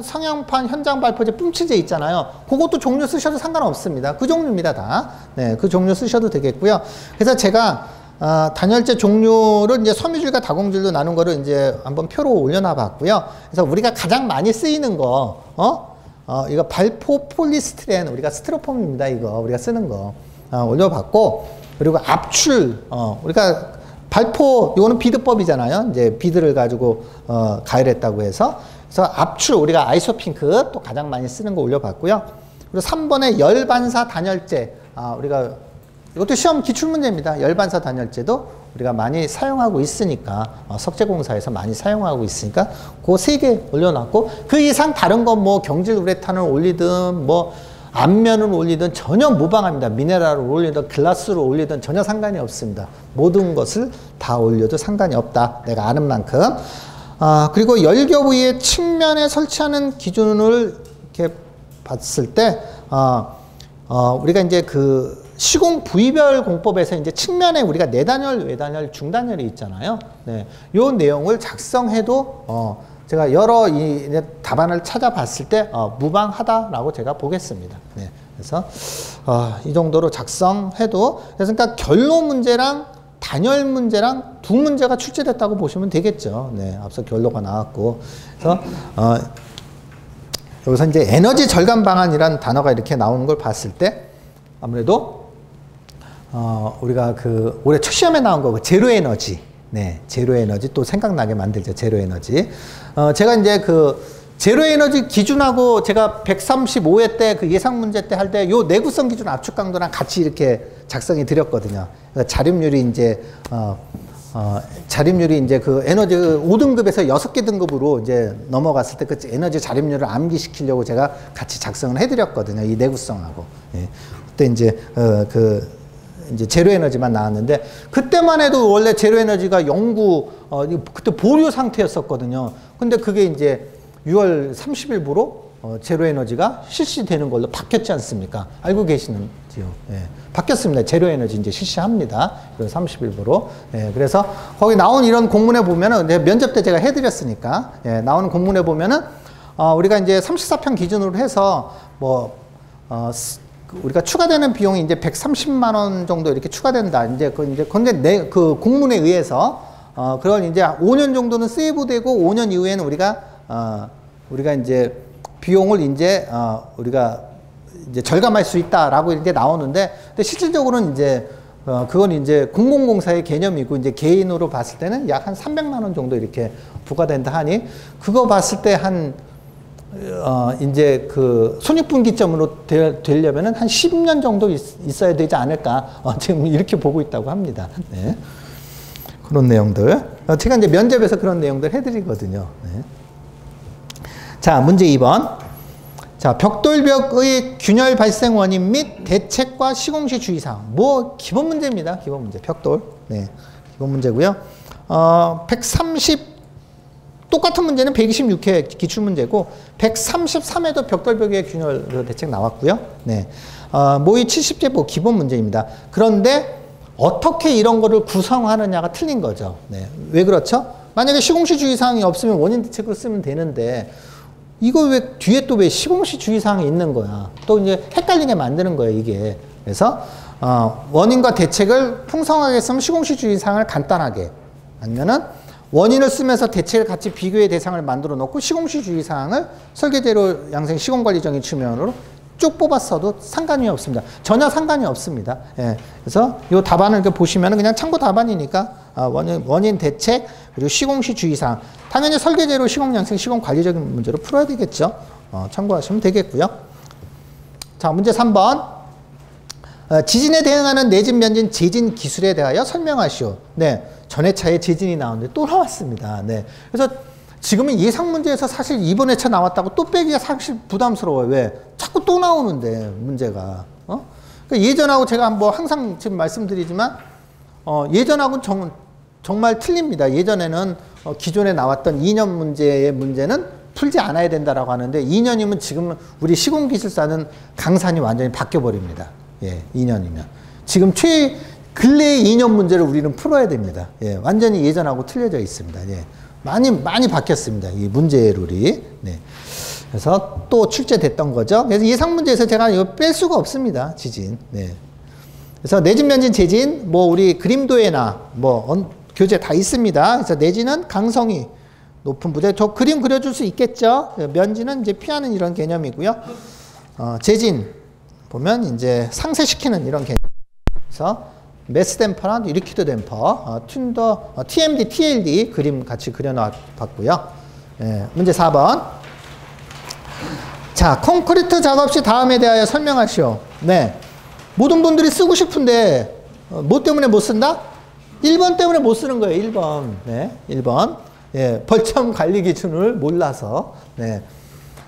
성형판 현장 발포제 뿜칠제 있잖아요. 그것도 종류 쓰셔도 상관없습니다. 그 종류입니다, 다. 네, 그 종류 쓰셔도 되겠고요. 그래서 제가 단열재 종류를 이제 섬유줄과 다공줄로 나눈 거를 이제 한번 표로 올려놔 봤고요. 그래서 우리가 가장 많이 쓰이는 거, 이거 발포 폴리스티렌, 우리가 스티로폼입니다, 이거. 우리가 쓰는 거. 올려봤고, 그리고 압출, 우리가 발포, 이거는 비드법이잖아요. 이제 비드를 가지고, 가열했다고 해서. 그래서 압출, 우리가 아이소핑크 또 가장 많이 쓰는 거 올려봤고요. 그리고 3번에 열반사 단열재, 우리가 이것도 시험 기출문제입니다. 열반사 단열재도 우리가 많이 사용하고 있으니까, 석재공사에서 많이 사용하고 있으니까, 그 3개 올려놨고, 그 이상 다른 건 뭐 경질 우레탄을 올리든, 뭐 앞면을 올리든 전혀 무방합니다. 미네랄을 올리든, 글라스를 올리든 전혀 상관이 없습니다. 모든 것을 다 올려도 상관이 없다. 내가 아는 만큼. 그리고 열교 부위의 측면에 설치하는 기준을 이렇게 봤을 때, 우리가 이제 그 시공 부위별 공법에서 이제 측면에 우리가 내단열, 외단열, 중단열이 있잖아요. 네. 요 내용을 작성해도, 제가 여러 답안을 찾아봤을 때, 무방하다라고 제가 보겠습니다. 네. 그래서, 이 정도로 작성해도, 그래서 그러니까 결로 문제랑 단열 문제랑 두 문제가 출제됐다고 보시면 되겠죠. 네. 앞서 결로가 나왔고. 그래서, 여기서 이제 에너지 절감 방안이라는 단어가 이렇게 나오는 걸 봤을 때, 아무래도 우리가 그 올해 첫 시험에 나온 거 제로 에너지, 네, 제로 에너지 또 생각나게 만들죠. 제로 에너지. 제가 이제 그 제로 에너지 기준하고 제가 135회 때 그 예상 문제 때 할 때 요 내구성 기준 압축 강도랑 같이 이렇게 작성해 드렸거든요. 그러니까 자립률이 이제 자립률이 이제 그 에너지 5등급에서 6개 등급으로 이제 넘어갔을 때 그 에너지 자립률을 암기시키려고 제가 같이 작성을 해드렸거든요. 이 내구성하고. 예. 그때 이제 이제 제로 에너지만 나왔는데 그때만 해도 원래 제로 에너지가 영구 그때 보류 상태였었거든요. 근데 그게 이제 6월 30일부로 제로 에너지가 실시되는 걸로 바뀌었지 않습니까? 알고 계시는지요? 예. 바뀌었습니다. 제로 에너지 이제 실시합니다. 6월 30일부로. 예. 그래서 거기 나온 이런 공문에 보면은 면접 때 제가 해드렸으니까 나오는 공문에 보면은 우리가 이제 34편 기준으로 해서 뭐 우리가 추가되는 비용이 이제 130만 원 정도 이렇게 추가된다. 근데 그 공문에 의해서 그걸 이제 5년 정도는 세이브되고 5년 이후에는 우리가 이제 비용을 우리가 이제 절감할 수 있다라고 이렇게 나오는데, 근데 실질적으로는 이제 그건 이제 공공공사의 개념이고, 이제 개인으로 봤을 때는 약 한 300만 원 정도 이렇게 부과된다 하니, 그거 봤을 때 이제 그 손익분기점으로 되려면은 한 10년 정도 있어야 되지 않을까. 지금 이렇게 보고 있다고 합니다. 네. 그런 내용들. 제가 이제 면접에서 그런 내용들 해드리거든요. 네. 자, 문제 2번. 자, 벽돌벽의 균열 발생 원인 및 대책과 시공시 주의사항. 뭐, 기본 문제입니다. 기본 문제. 벽돌. 네. 기본 문제고요. 130, 똑같은 문제는 126회 기출문제고, 133회도 벽돌벽의 균열 대책 나왔고요. 네. 모의 70제보 기본 문제입니다. 그런데 어떻게 이런 거를 구성하느냐가 틀린 거죠. 네. 왜 그렇죠? 만약에 시공시 주의사항이 없으면 원인 대책을 쓰면 되는데, 이거 왜 뒤에 또 왜 시공시 주의사항이 있는 거야? 또 이제 헷갈리게 만드는 거예요, 이게. 그래서 원인과 대책을 풍성하게 쓰면 시공시 주의사항을 간단하게, 아니면은 원인을 쓰면서 대책을 같이 비교의 대상을 만들어 놓고 시공시 주의사항을 설계재료 양생 시공관리적인 측면으로 쭉 뽑았어도 상관이 없습니다. 전혀 상관이 없습니다. 예. 그래서 이 답안을 이렇게 보시면 그냥 참고 답안이니까 원인 대책 그리고 시공시 주의사항, 당연히 설계재료 시공양생 시공관리적인 문제로 풀어야 되겠죠. 참고하시면 되겠고요. 자, 문제 3번. 지진에 대응하는 내진 면진 재진 기술에 대하여 설명하시오. 네, 전회차에 지진이 나오는데 또 나왔습니다. 네, 그래서 지금은 예상 문제에서 사실 이번 회차 나왔다고 또 빼기가 사실 부담스러워요. 왜? 자꾸 또 나오는데 문제가. 그러니까 예전하고 제가 뭐 항상 지금 말씀드리지만 예전하고는 정말 틀립니다. 예전에는 기존에 나왔던 2년 문제의 문제는 풀지 않아야 된다라고 하는데, 2년이면 지금 우리 시공기술사는 강산이 완전히 바뀌어버립니다. 예, 2년이면. 지금 근래의 2년 문제를 우리는 풀어야 됩니다. 예, 완전히 예전하고 틀려져 있습니다. 예, 많이 바뀌었습니다. 이 문제의 룰이. 네. 그래서 또 출제됐던 거죠. 그래서 예상 문제에서 제가 이거 뺄 수가 없습니다. 지진. 네. 그래서 내진, 면진, 재진, 뭐 우리 그림도에나 뭐 교재 다 있습니다. 그래서 내진은 강성이 높은 부대. 저 그림 그려줄 수 있겠죠. 면진은 이제 피하는 이런 개념이고요. 재진 보면 이제 상쇄시키는 이런 개념. 그래서 매스 댐퍼나 리퀴드 댐퍼, 튠더, TMD, TLD 그림 같이 그려놨고요. 예, 문제 4번. 자, 콘크리트 작업 시 다음에 대하여 설명하시오. 네, 모든 분들이 쓰고 싶은데 뭐 때문에 못 쓴다? 1번 때문에 못 쓰는 거예요. 1번. 네, 1번. 예, 벌점 관리 기준을 몰라서. 네.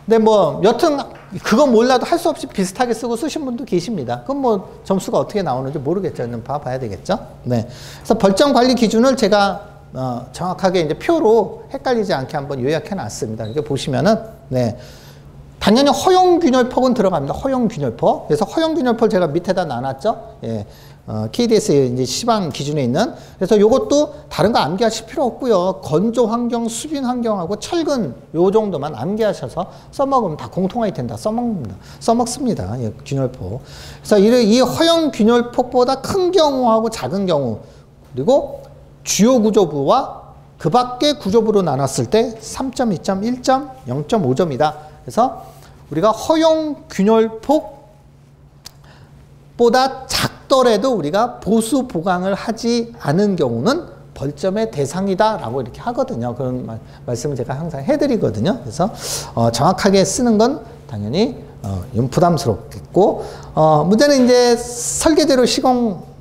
근데 뭐 여튼 그건 몰라도 할 수 없이 비슷하게 쓰고 쓰신 분도 계십니다. 그럼 뭐 점수가 어떻게 나오는지 모르겠죠. 봐야 되겠죠. 네. 그래서 벌점 관리 기준을 제가 정확하게 이제 표로 헷갈리지 않게 한번 요약해 놨습니다. 이렇게 보시면은, 네. 당연히 허용균열폭은 들어갑니다. 허용균열폭. 그래서 허용균열폭을 제가 밑에다 놔놨죠. 예. KDS 이제 시방 기준에 있는. 그래서 요것도 다른 거 암기하실 필요 없고요. 건조 환경, 수빈 환경하고 철근 요 정도만 암기하셔서 써먹으면 다 공통화이 된다. 써먹습니다. 예, 균열폭. 그래서 이 허용 균열폭보다 큰 경우하고 작은 경우, 그리고 주요 구조부와 그 밖의 구조부로 나눴을 때 3점, 2점, 1점, 0.5점이다. 그래서 우리가 허용 균열폭 보다 작더라도 우리가 보수 보강을 하지 않은 경우는 벌점의 대상이다라고 이렇게 하거든요. 그런 말씀을 제가 항상 해드리거든요. 그래서 정확하게 쓰는 건 당연히 부담스럽겠고, 문제는 이제 설계대로 시공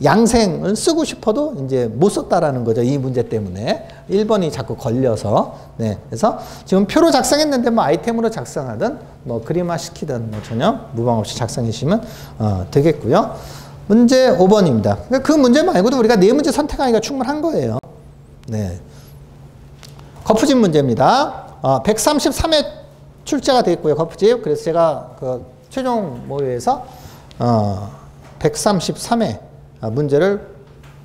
양생을 쓰고 싶어도 이제 못 썼다라는 거죠. 이 문제 때문에 1번이 자꾸 걸려서. 네, 그래서 지금 표로 작성했는데 뭐 아이템으로 작성하든 뭐 그림화 시키든 뭐 전혀 무방 없이 작성해 주시면 되겠고요. 문제 5번입니다. 그 문제 말고도 우리가 4문제 선택하기가 충분한 거예요. 네, 거푸집 문제입니다. 133회 출제가 되어 있고요. 거푸집. 그래서 제가 그 최종 모의에서 133회 문제를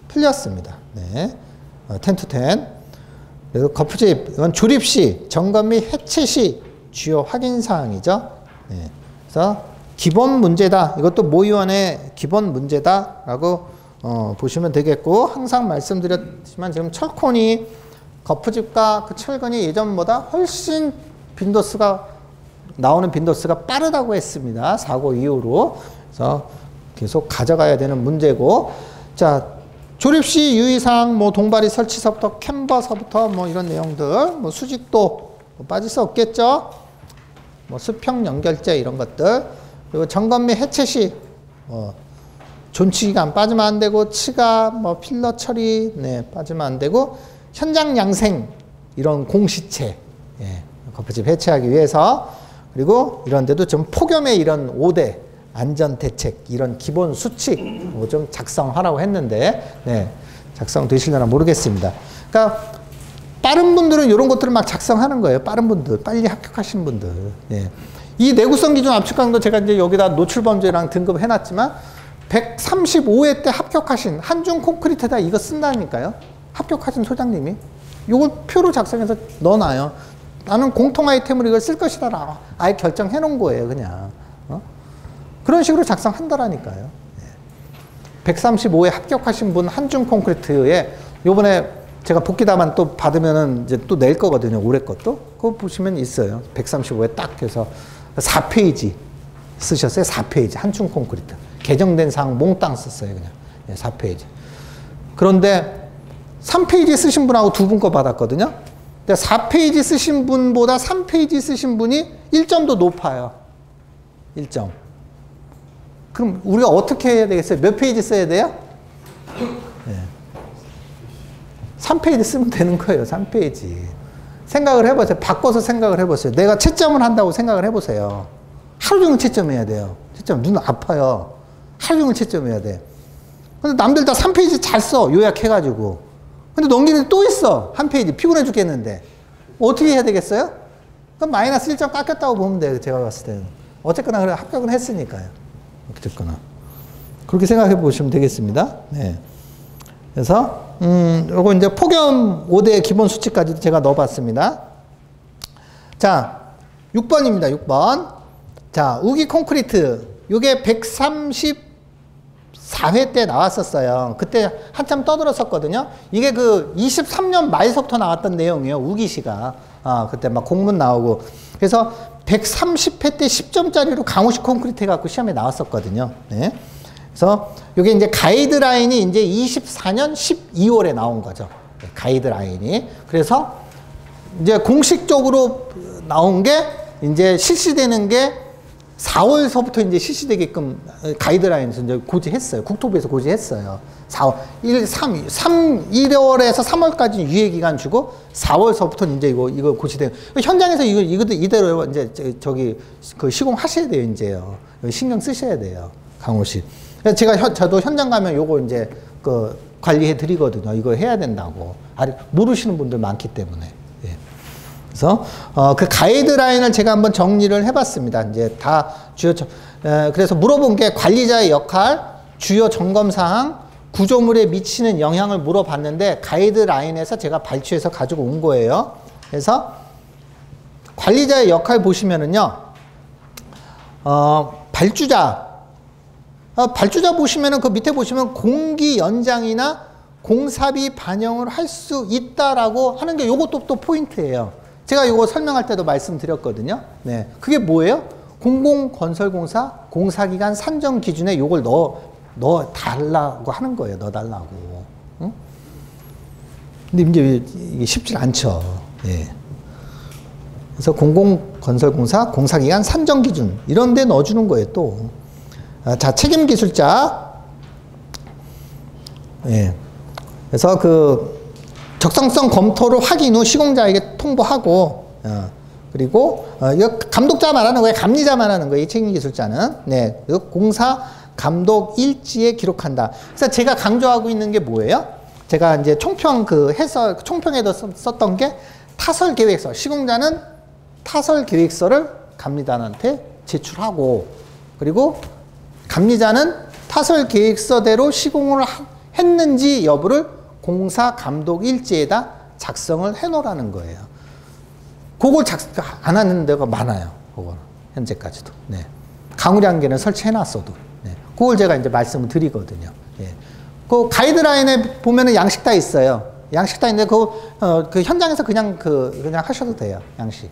풀렸습니다. 네. 10-10. 그래서 거푸집, 이건 조립 시, 점검 및 해체 시 주요 확인 사항이죠. 네. 그래서 기본 문제다. 이것도 모의원의 기본 문제다라고 보시면 되겠고, 항상 말씀드렸지만 지금 철콘이 거푸집과 그 철근이 예전보다 훨씬 나오는 빈도수가 빠르다고 했습니다. 사고 이후로. 그래서 계속 가져가야 되는 문제고, 자, 조립 시 유의사항, 뭐 동바리 설치서부터 캠버서부터 뭐 이런 내용들, 뭐 수직도 뭐 빠질 수 없겠죠. 뭐 수평 연결재 이런 것들, 그리고 점검 및 해체 시 존치기간 빠지면 안 되고, 치가 뭐 필러 처리 빠지면 안 되고, 현장 양생 이런 공시체 거푸집 해체하기 위해서, 그리고 이런 데도 좀 폭염의 이런 5대 안전 대책 이런 기본 수칙 뭐 좀 작성하라고 했는데 작성되시려나 모르겠습니다. 그러니까 빠른 분들은 이런 것들을 막 작성하는 거예요. 빠른 분들, 빨리 합격하신 분들. 이 내구성 기준 압축 강도 제가 이제 여기다 노출 범죄랑 등급해 놨지만 135회 때 합격하신 한중 콘크리트에다 이거 쓴다니까요. 합격하신 소장님이 이걸 표로 작성해서 넣어놔요. 나는 공통 아이템으로 이걸 쓸 것이다. 아예 결정해 놓은 거예요, 그냥. 그런 식으로 작성한다라니까요. 135회 합격하신 분 한중 콘크리트에 요번에 제가 복귀다만 또 받으면은 이제 또 낼 거거든요. 올해 것도. 그거 보시면 있어요. 135회 딱 해서 4페이지 쓰셨어요. 4페이지. 한중 콘크리트. 개정된 사항 몽땅 썼어요, 그냥. 4페이지. 그런데 3페이지 쓰신 분하고 두 분 거 받았거든요. 근데 4페이지 쓰신 분보다 3페이지 쓰신 분이 1점도 높아요. 1점. 그럼 우리가 어떻게 해야 되겠어요? 몇 페이지 써야 돼요? 3페이지 쓰면 되는 거예요. 3페이지. 생각을 해보세요. 바꿔서 생각을 해보세요. 내가 채점을 한다고 생각을 해보세요. 하루 종일 채점해야 돼요. 채점. 눈 아파요. 하루 종일 채점해야 돼. 근데 남들 다 3페이지 잘 써. 요약해가지고. 근데 넘기는 또 있어. 한 페이지. 피곤해 죽겠는데. 어떻게 해야 되겠어요? 그럼 마이너스 1점 깎였다고 보면 돼요. 제가 봤을 때는. 어쨌거나 그래 합격은 했으니까요. 어쨌거나. 그렇게 생각해 보시면 되겠습니다. 그래서 요거 이제 폭염 5대 기본 수치까지 제가 넣어봤습니다. 자, 6번입니다. 6번. 자, 우기 콘크리트. 요게 134회 때 나왔었어요. 그때 한참 떠들었었거든요. 이게 그 23년 말서부터 나왔던 내용이에요. 우기시가. 그때 막 공문 나오고. 그래서 130회 때 10점짜리로 강우식 콘크리트 해갖고 시험에 나왔었거든요. 그래서 이게 이제 가이드라인이 이제 24년 12월에 나온 거죠. 가이드라인이. 그래서 이제 공식적으로 나온 게 이제 실시되는 게 4월서부터 이제 실시되게끔 가이드라인에서 이제 고지했어요. 국토부에서 고지했어요. 1월에서 3월까지 유예기간 주고 4월서부터 이제 이거 고시돼요. 현장에서 이것도 이대로 이제 그 시공하셔야 돼요, 이제요. 신경 쓰셔야 돼요. 강호씨. 그래서 저도 현장 가면 요거 이제 그 관리해 드리거든요. 이거 해야 된다고. 아직 모르시는 분들 많기 때문에. 그래서 그 가이드라인을 제가 한번 정리를 해봤습니다. 이제 다 그래서 물어본 게 관리자의 역할, 주요 점검 사항, 구조물에 미치는 영향을 물어봤는데 가이드라인에서 제가 발췌해서 가지고 온 거예요. 그래서 관리자의 역할 보시면은요, 발주자 보시면은 그 밑에 보시면 공기 연장이나 공사비 반영을 할 수 있다라고 하는 게 요것도 또 포인트예요. 제가 요거 설명할 때도 말씀드렸거든요. 그게 뭐예요? 공공건설공사 공사기간 산정 기준에 요걸 넣어 달라고 하는 거예요. 넣어 달라고. 응? 근데 이제 이게 쉽지 않죠. 그래서 공공건설공사 공사기간 산정 기준 이런 데 넣어주는 거예요. 또. 자, 책임기술자. 그래서 그 적성성 검토를 확인 후 시공자에게 통보하고, 그리고 이거 감독자 말하는 거예요. 감리자 말하는 거예요. 이 책임기술자는. 공사 감독 일지에 기록한다. 그래서 제가 강조하고 있는 게 뭐예요? 제가 이제 총평 총평에도 썼던 게 타설 계획서. 시공자는 타설 계획서를 감리단한테 제출하고, 그리고 감리자는 타설 계획서대로 시공을 했는지 여부를 공사 감독 일지에다 작성을 해 놓으라는 거예요. 그걸 안 하는 데가 많아요. 그거는 현재까지도. 강우량계는 설치해 놨어도. 그걸 제가 이제 말씀을 드리거든요. 그 가이드라인에 보면은 양식 다 있어요. 양식 다 있는데 그 현장에서 그냥 하셔도 돼요. 양식.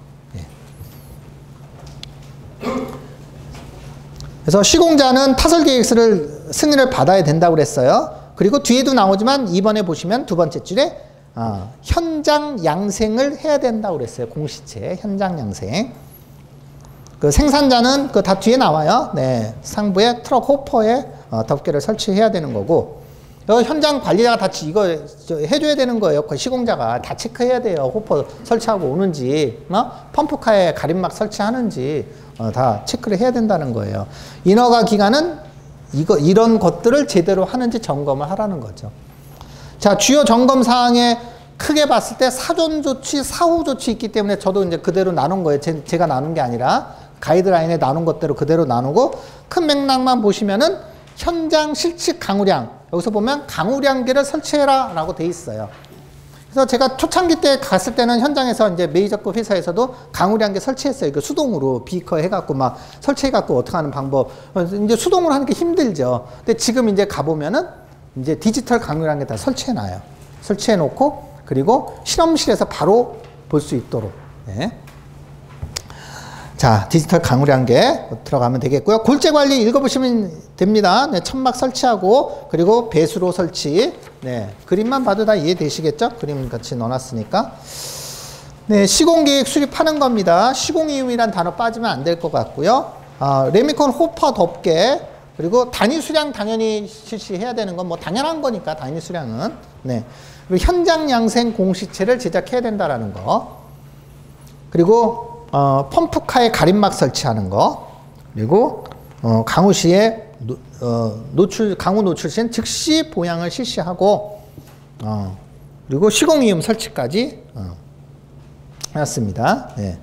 그래서 시공자는 타설 계획서를 승인을 받아야 된다고 그랬어요. 그리고 뒤에도 나오지만 이번에 보시면 두 번째 줄에 현장 양생을 해야 된다고 그랬어요. 공시체 현장 양생. 그 생산자는 그 다 뒤에 나와요. 네, 상부에 트럭 호퍼에 덮개를 설치해야 되는 거고, 현장 관리자가 다 이거 해줘야 되는 거예요. 그 시공자가 다 체크해야 돼요. 호퍼 설치하고 오는지, 펌프카에 가림막 설치하는지 다 체크를 해야 된다는 거예요. 인허가 기간은 이런 것들을 제대로 하는지 점검을 하라는 거죠. 자, 주요 점검 사항에 크게 봤을 때 사전 조치, 사후 조치 있기 때문에 저도 이제 그대로 나눈 거예요. 제가 나눈 게 아니라 가이드라인에 나눈 것대로 그대로 나누고, 큰 맥락만 보시면은 현장 실측 강우량, 여기서 보면 강우량계를 설치해라 라고 돼 있어요. 그래서 제가 초창기 때 갔을 때는 현장에서 이제 메이저급 회사에서도 강우량계 설치했어요. 그 수동으로 비커 해갖고 막 설치해갖고 어떻게 하는 방법. 이제 수동으로 하는 게 힘들죠. 근데 지금 이제 가보면은 이제 디지털 강우량계 다 설치해놔요. 설치해놓고, 그리고 실험실에서 바로 볼 수 있도록. 네. 자, 디지털 강우량계 들어가면 되겠고요. 골재 관리 읽어보시면 됩니다. 네, 천막 설치하고, 그리고 배수로 설치. 네, 그림만 봐도 다 이해되시겠죠? 그림 같이 넣어놨으니까. 네, 시공계획 수립하는 겁니다. 시공이음이란 단어 빠지면 안 될 것 같고요. 레미콘 호퍼 덮개, 그리고 단위 수량 당연히 실시해야 되는 건 뭐 당연한 거니까, 단위 수량은. 네. 그리고 현장 양생 공시체를 제작해야 된다라는 거. 그리고 펌프카에 가림막 설치하는 거. 그리고 강우 시에 강우 노출 시엔 즉시 보양을 실시하고, 그리고 시공이음 설치까지 해놨습니다. 네.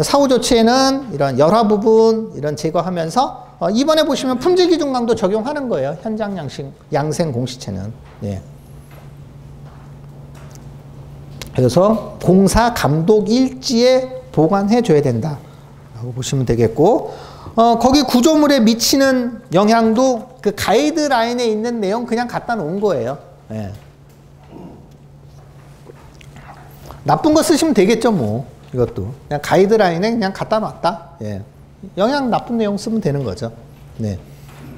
사후 조치에는 이런 열화 부분 이런 제거하면서 이번에 보시면 품질 기준 강도 적용하는 거예요. 현장 양생 공시체는. 네. 그래서 공사 감독 일지에 보관해 줘야 된다 라고 보시면 되겠고, 거기 구조물에 미치는 영향도 그 가이드라인에 있는 내용 그냥 갖다 놓은 거예요. 예. 나쁜 거 쓰시면 되겠죠, 뭐. 이것도 그냥 가이드라인에 그냥 갖다 놨다. 예. 영향 나쁜 내용 쓰면 되는 거죠. 네.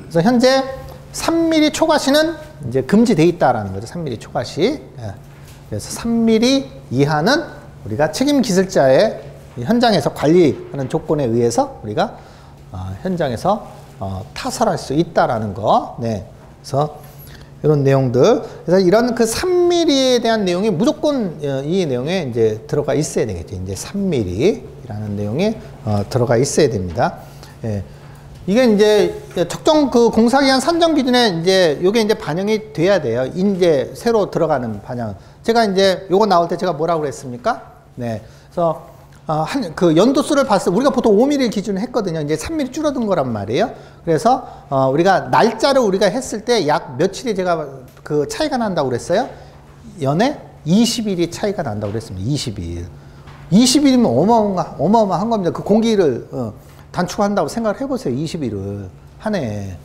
그래서 현재 3mm 초과시는 이제 금지돼 있다라는 거죠. 3mm 초과시. 예. 그래서 3mm 이하는 우리가 책임 기술자의 현장에서 관리하는 조건에 의해서 우리가 현장에서 타설할 수 있다라는 거. 네. 그래서 이런 내용들. 그래서 이런 그 3mm에 대한 내용이 무조건 이 내용에 이제 들어가 있어야 되겠죠. 이제 3mm라는 내용이 들어가 있어야 됩니다. 예. 이게 이제 적정 그 공사기한 산정 기준에 이제 요게 이제 반영이 돼야 돼요. 이제 새로 들어가는 반영. 제가 이제 요거 나올 때 제가 뭐라고 그랬습니까? 네. 그래서 그 연도수를 봤을 때 우리가 보통 5mm 기준을 했거든요. 이제 3mm 줄어든 거란 말이에요. 그래서 우리가 날짜를 우리가 했을 때 약 며칠이 제가 그 차이가 난다고 그랬어요. 연에 20일이 차이가 난다고 그랬습니다. 20일. 20일이면 어마어마한 겁니다. 그 공기를 단축한다고 생각을 해보세요. 20일을 한 해에.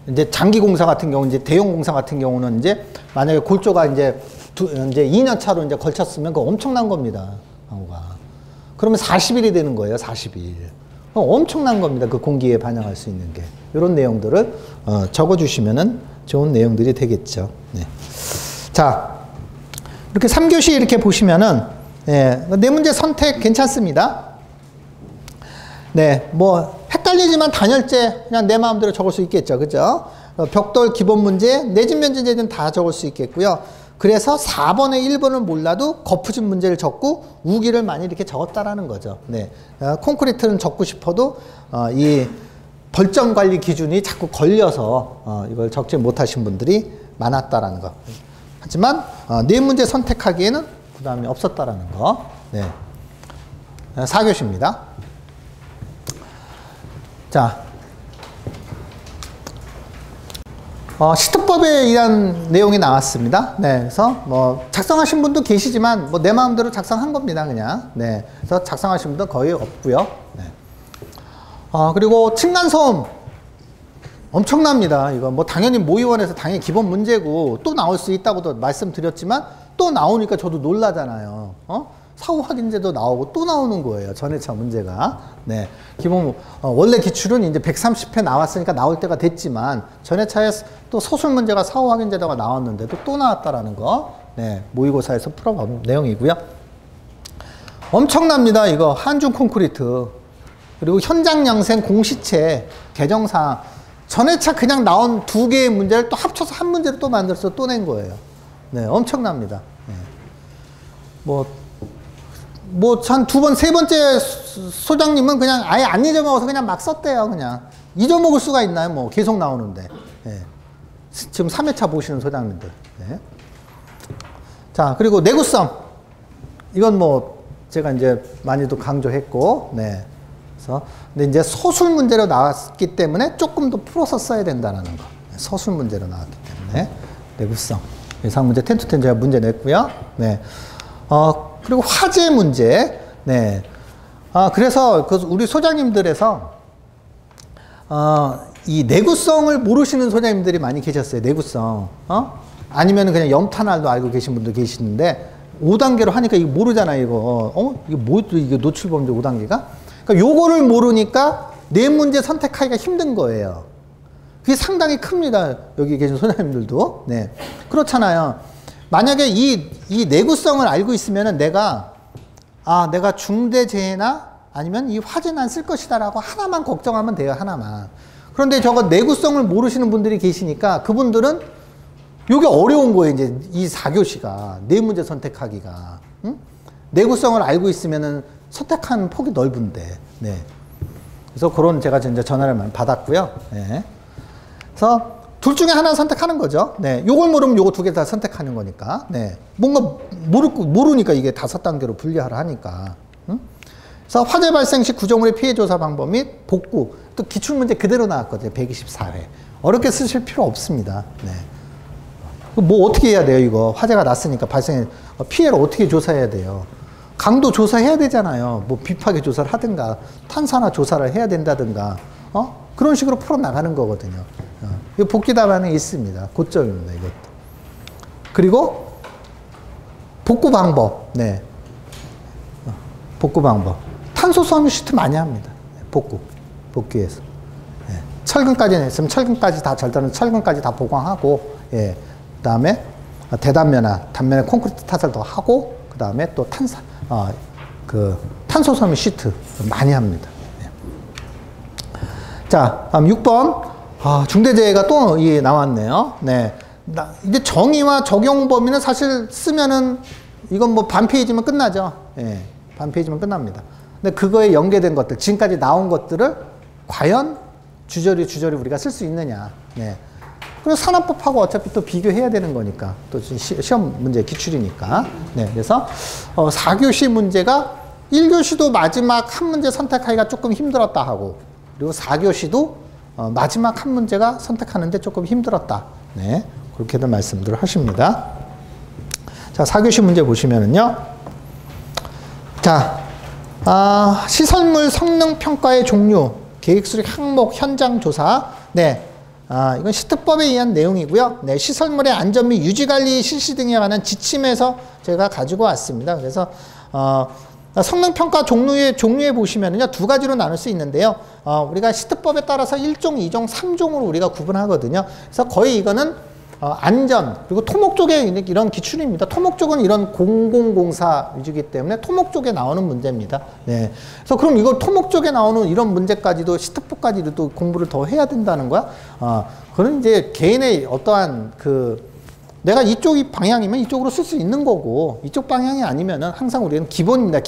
이제 장기 공사 같은 경우, 이제 대형 공사 같은 경우는 이제 만약에 골조가 이제 2년 차로 이제 걸쳤으면 그거 엄청난 겁니다. 방어가. 그러면 40일이 되는 거예요. 40일. 엄청난 겁니다. 그 공기에 반영할 수 있는 게. 이런 내용들을 적어주시면은 좋은 내용들이 되겠죠. 네. 자, 이렇게 3교시 이렇게 보시면은, 네, 네 문제 선택 괜찮습니다. 네, 뭐, 헷갈리지만 단열재 그냥 내 마음대로 적을 수 있겠죠. 그죠? 벽돌 기본 문제, 내집 면적 제는 다 적을 수 있겠고요. 그래서 4번에 1번을 몰라도 거푸집 문제를 적고 우기를 많이 이렇게 적었다라는 거죠. 네. 콘크리트는 적고 싶어도 이 벌점 관리 기준이 자꾸 걸려서 이걸 적지 못하신 분들이 많았다라는 거. 하지만 네 문제 선택하기에는 부담이 없었다라는 거. 네. 4교시입니다. 자. 시특법에 의한 내용이 나왔습니다. 네, 그래서 뭐 작성하신 분도 계시지만 뭐 내 마음대로 작성한 겁니다, 그냥. 네, 그래서 작성하신 분도 거의 없고요. 네. 그리고 층간소음 엄청납니다. 이거 뭐 당연히 모의원에서 당연히 기본 문제고 또 나올 수 있다고도 말씀드렸지만 또 나오니까 저도 놀라잖아요. 사후 확인제도 나오고 또 나오는 거예요. 전회차 문제가. 네. 기본, 원래 기출은 이제 130회 나왔으니까 나올 때가 됐지만, 전회차에 또 소술 문제가 사후 확인제도가 나왔는데도 또 나왔다라는 거. 네. 모의고사에서 풀어본 내용이고요. 엄청납니다. 이거. 한중 콘크리트. 그리고 현장 양생 공시체 개정사항. 전회차 그냥 나온 2개의 문제를 또 합쳐서 한 문제를 또 만들어서 또 낸 거예요. 네. 엄청납니다. 네. 한 2번, 3번째 소장님은 그냥 아예 안 잊어먹어서 그냥 막 썼대요, 그냥. 잊어먹을 수가 있나요? 뭐, 계속 나오는데. 예. 지금 3회차 보시는 소장님들. 예. 자, 그리고 내구성. 이건 뭐, 제가 이제 많이도 강조했고, 네. 그래서, 근데 이제 서술 문제로 나왔기 때문에 조금 더 풀어서 써야 된다는 거. 서술 문제로 나왔기 때문에. 내구성. 예상 문제 10-10 제가 문제 냈고요. 네. 그리고 화재 문제. 네. 그래서 우리 소장님들에서 이 내구성을 모르시는 소장님들이 많이 계셨어요. 내구성. 아니면 그냥 염탄알도 알고 계신 분도 계시는데 5단계로 하니까 이거 모르잖아요, 이거. 이게 뭐죠? 이게 노출범죄 5단계가? 그러니까 요거를 모르니까 네 문제 선택하기가 힘든 거예요. 그게 상당히 큽니다. 여기 계신 소장님들도. 네. 그렇잖아요. 만약에 이 내구성을 알고 있으면은 내가 중대재해나 아니면 이 화재난 쓸 것이다라고 하나만 걱정하면 돼요, 하나만. 그런데 저거 내구성을 모르시는 분들이 계시니까 그분들은 이게 어려운 거예요, 이제 이 4교시가. 네 문제 선택하기가. 응? 내구성을 알고 있으면은 선택하는 폭이 넓은데. 네. 그래서 그런 제가 이제 전화를 많이 받았고요. 네. 그래서 둘 중에 하나 선택하는 거죠. 네. 요걸 모르면 요거 2개 다 선택하는 거니까. 네. 뭔가 모르니까 이게 5단계로 분리하라 하니까. 응? 그래서 화재 발생 시 구조물의 피해 조사 방법 및 복구. 또 기출문제 그대로 나왔거든요. 124회. 어렵게 쓰실 필요 없습니다. 네. 뭐 어떻게 해야 돼요, 이거? 화재가 났으니까 피해를 어떻게 조사해야 돼요? 강도 조사해야 되잖아요. 뭐 비파괴 조사를 하든가, 탄산화 조사를 해야 된다든가, 그런 식으로 풀어나가는 거거든요. 이 복귀 답안에 있습니다. 고점입니다, 이것도. 그리고 복구 방법. 네. 복구 방법. 탄소 섬유 시트 많이 합니다. 복귀해서. 네. 철근까지는 했으면 철근까지 다 절단은 철근까지 다 보강하고, 예. 그 다음에 대단면화, 단면에 콘크리트 타설 더 하고, 그 다음에 또 탄소 섬유 시트 많이 합니다. 네. 자, 다음 6번. 중대재해가 또 나왔네요. 네. 이제 정의와 적용 범위는 사실 쓰면은 이건 뭐 반 페이지면 끝나죠. 예. 반 페이지면 끝납니다. 근데 그거에 연계된 것들, 지금까지 나온 것들을 과연 주저리 우리가 쓸 수 있느냐. 네. 그리고 산업법하고 어차피 또 비교해야 되는 거니까. 또 시험 문제 기출이니까. 네. 그래서 4교시 문제가 1교시도 마지막 한 문제 선택하기가 조금 힘들었다 하고, 그리고 4교시도 마지막 한 문제가 선택하는데 조금 힘들었다. 네. 그렇게들 말씀들을 하십니다. 자, 4교시 문제 보시면은요. 자, 시설물 성능 평가의 종류, 계획 수립 항목, 현장 조사. 네. 이건 시특법에 의한 내용이고요. 네, 시설물의 안전 및 유지 관리 실시 등에 관한 지침에서 제가 가지고 왔습니다. 그래서 성능 평가 종류에 보시면은요, 2가지로 나눌 수 있는데요. 우리가 시특법에 따라서 1종, 2종, 3종으로 우리가 구분하거든요. 그래서 거의 이거는 안전, 그리고 토목 쪽에 이런 기출입니다. 토목 쪽은 이런 공공공사 위주이기 때문에 토목 쪽에 나오는 문제입니다. 네. 그래서 그럼 이걸 토목 쪽에 나오는 이런 문제까지도 시특법까지도 공부를 더 해야 된다는 거야? 그런 이제 개인의 어떠한 내가 이쪽이 방향이면 이쪽으로 쓸 수 있는 거고, 이쪽 방향이 아니면은 항상 우리는 기본입니다.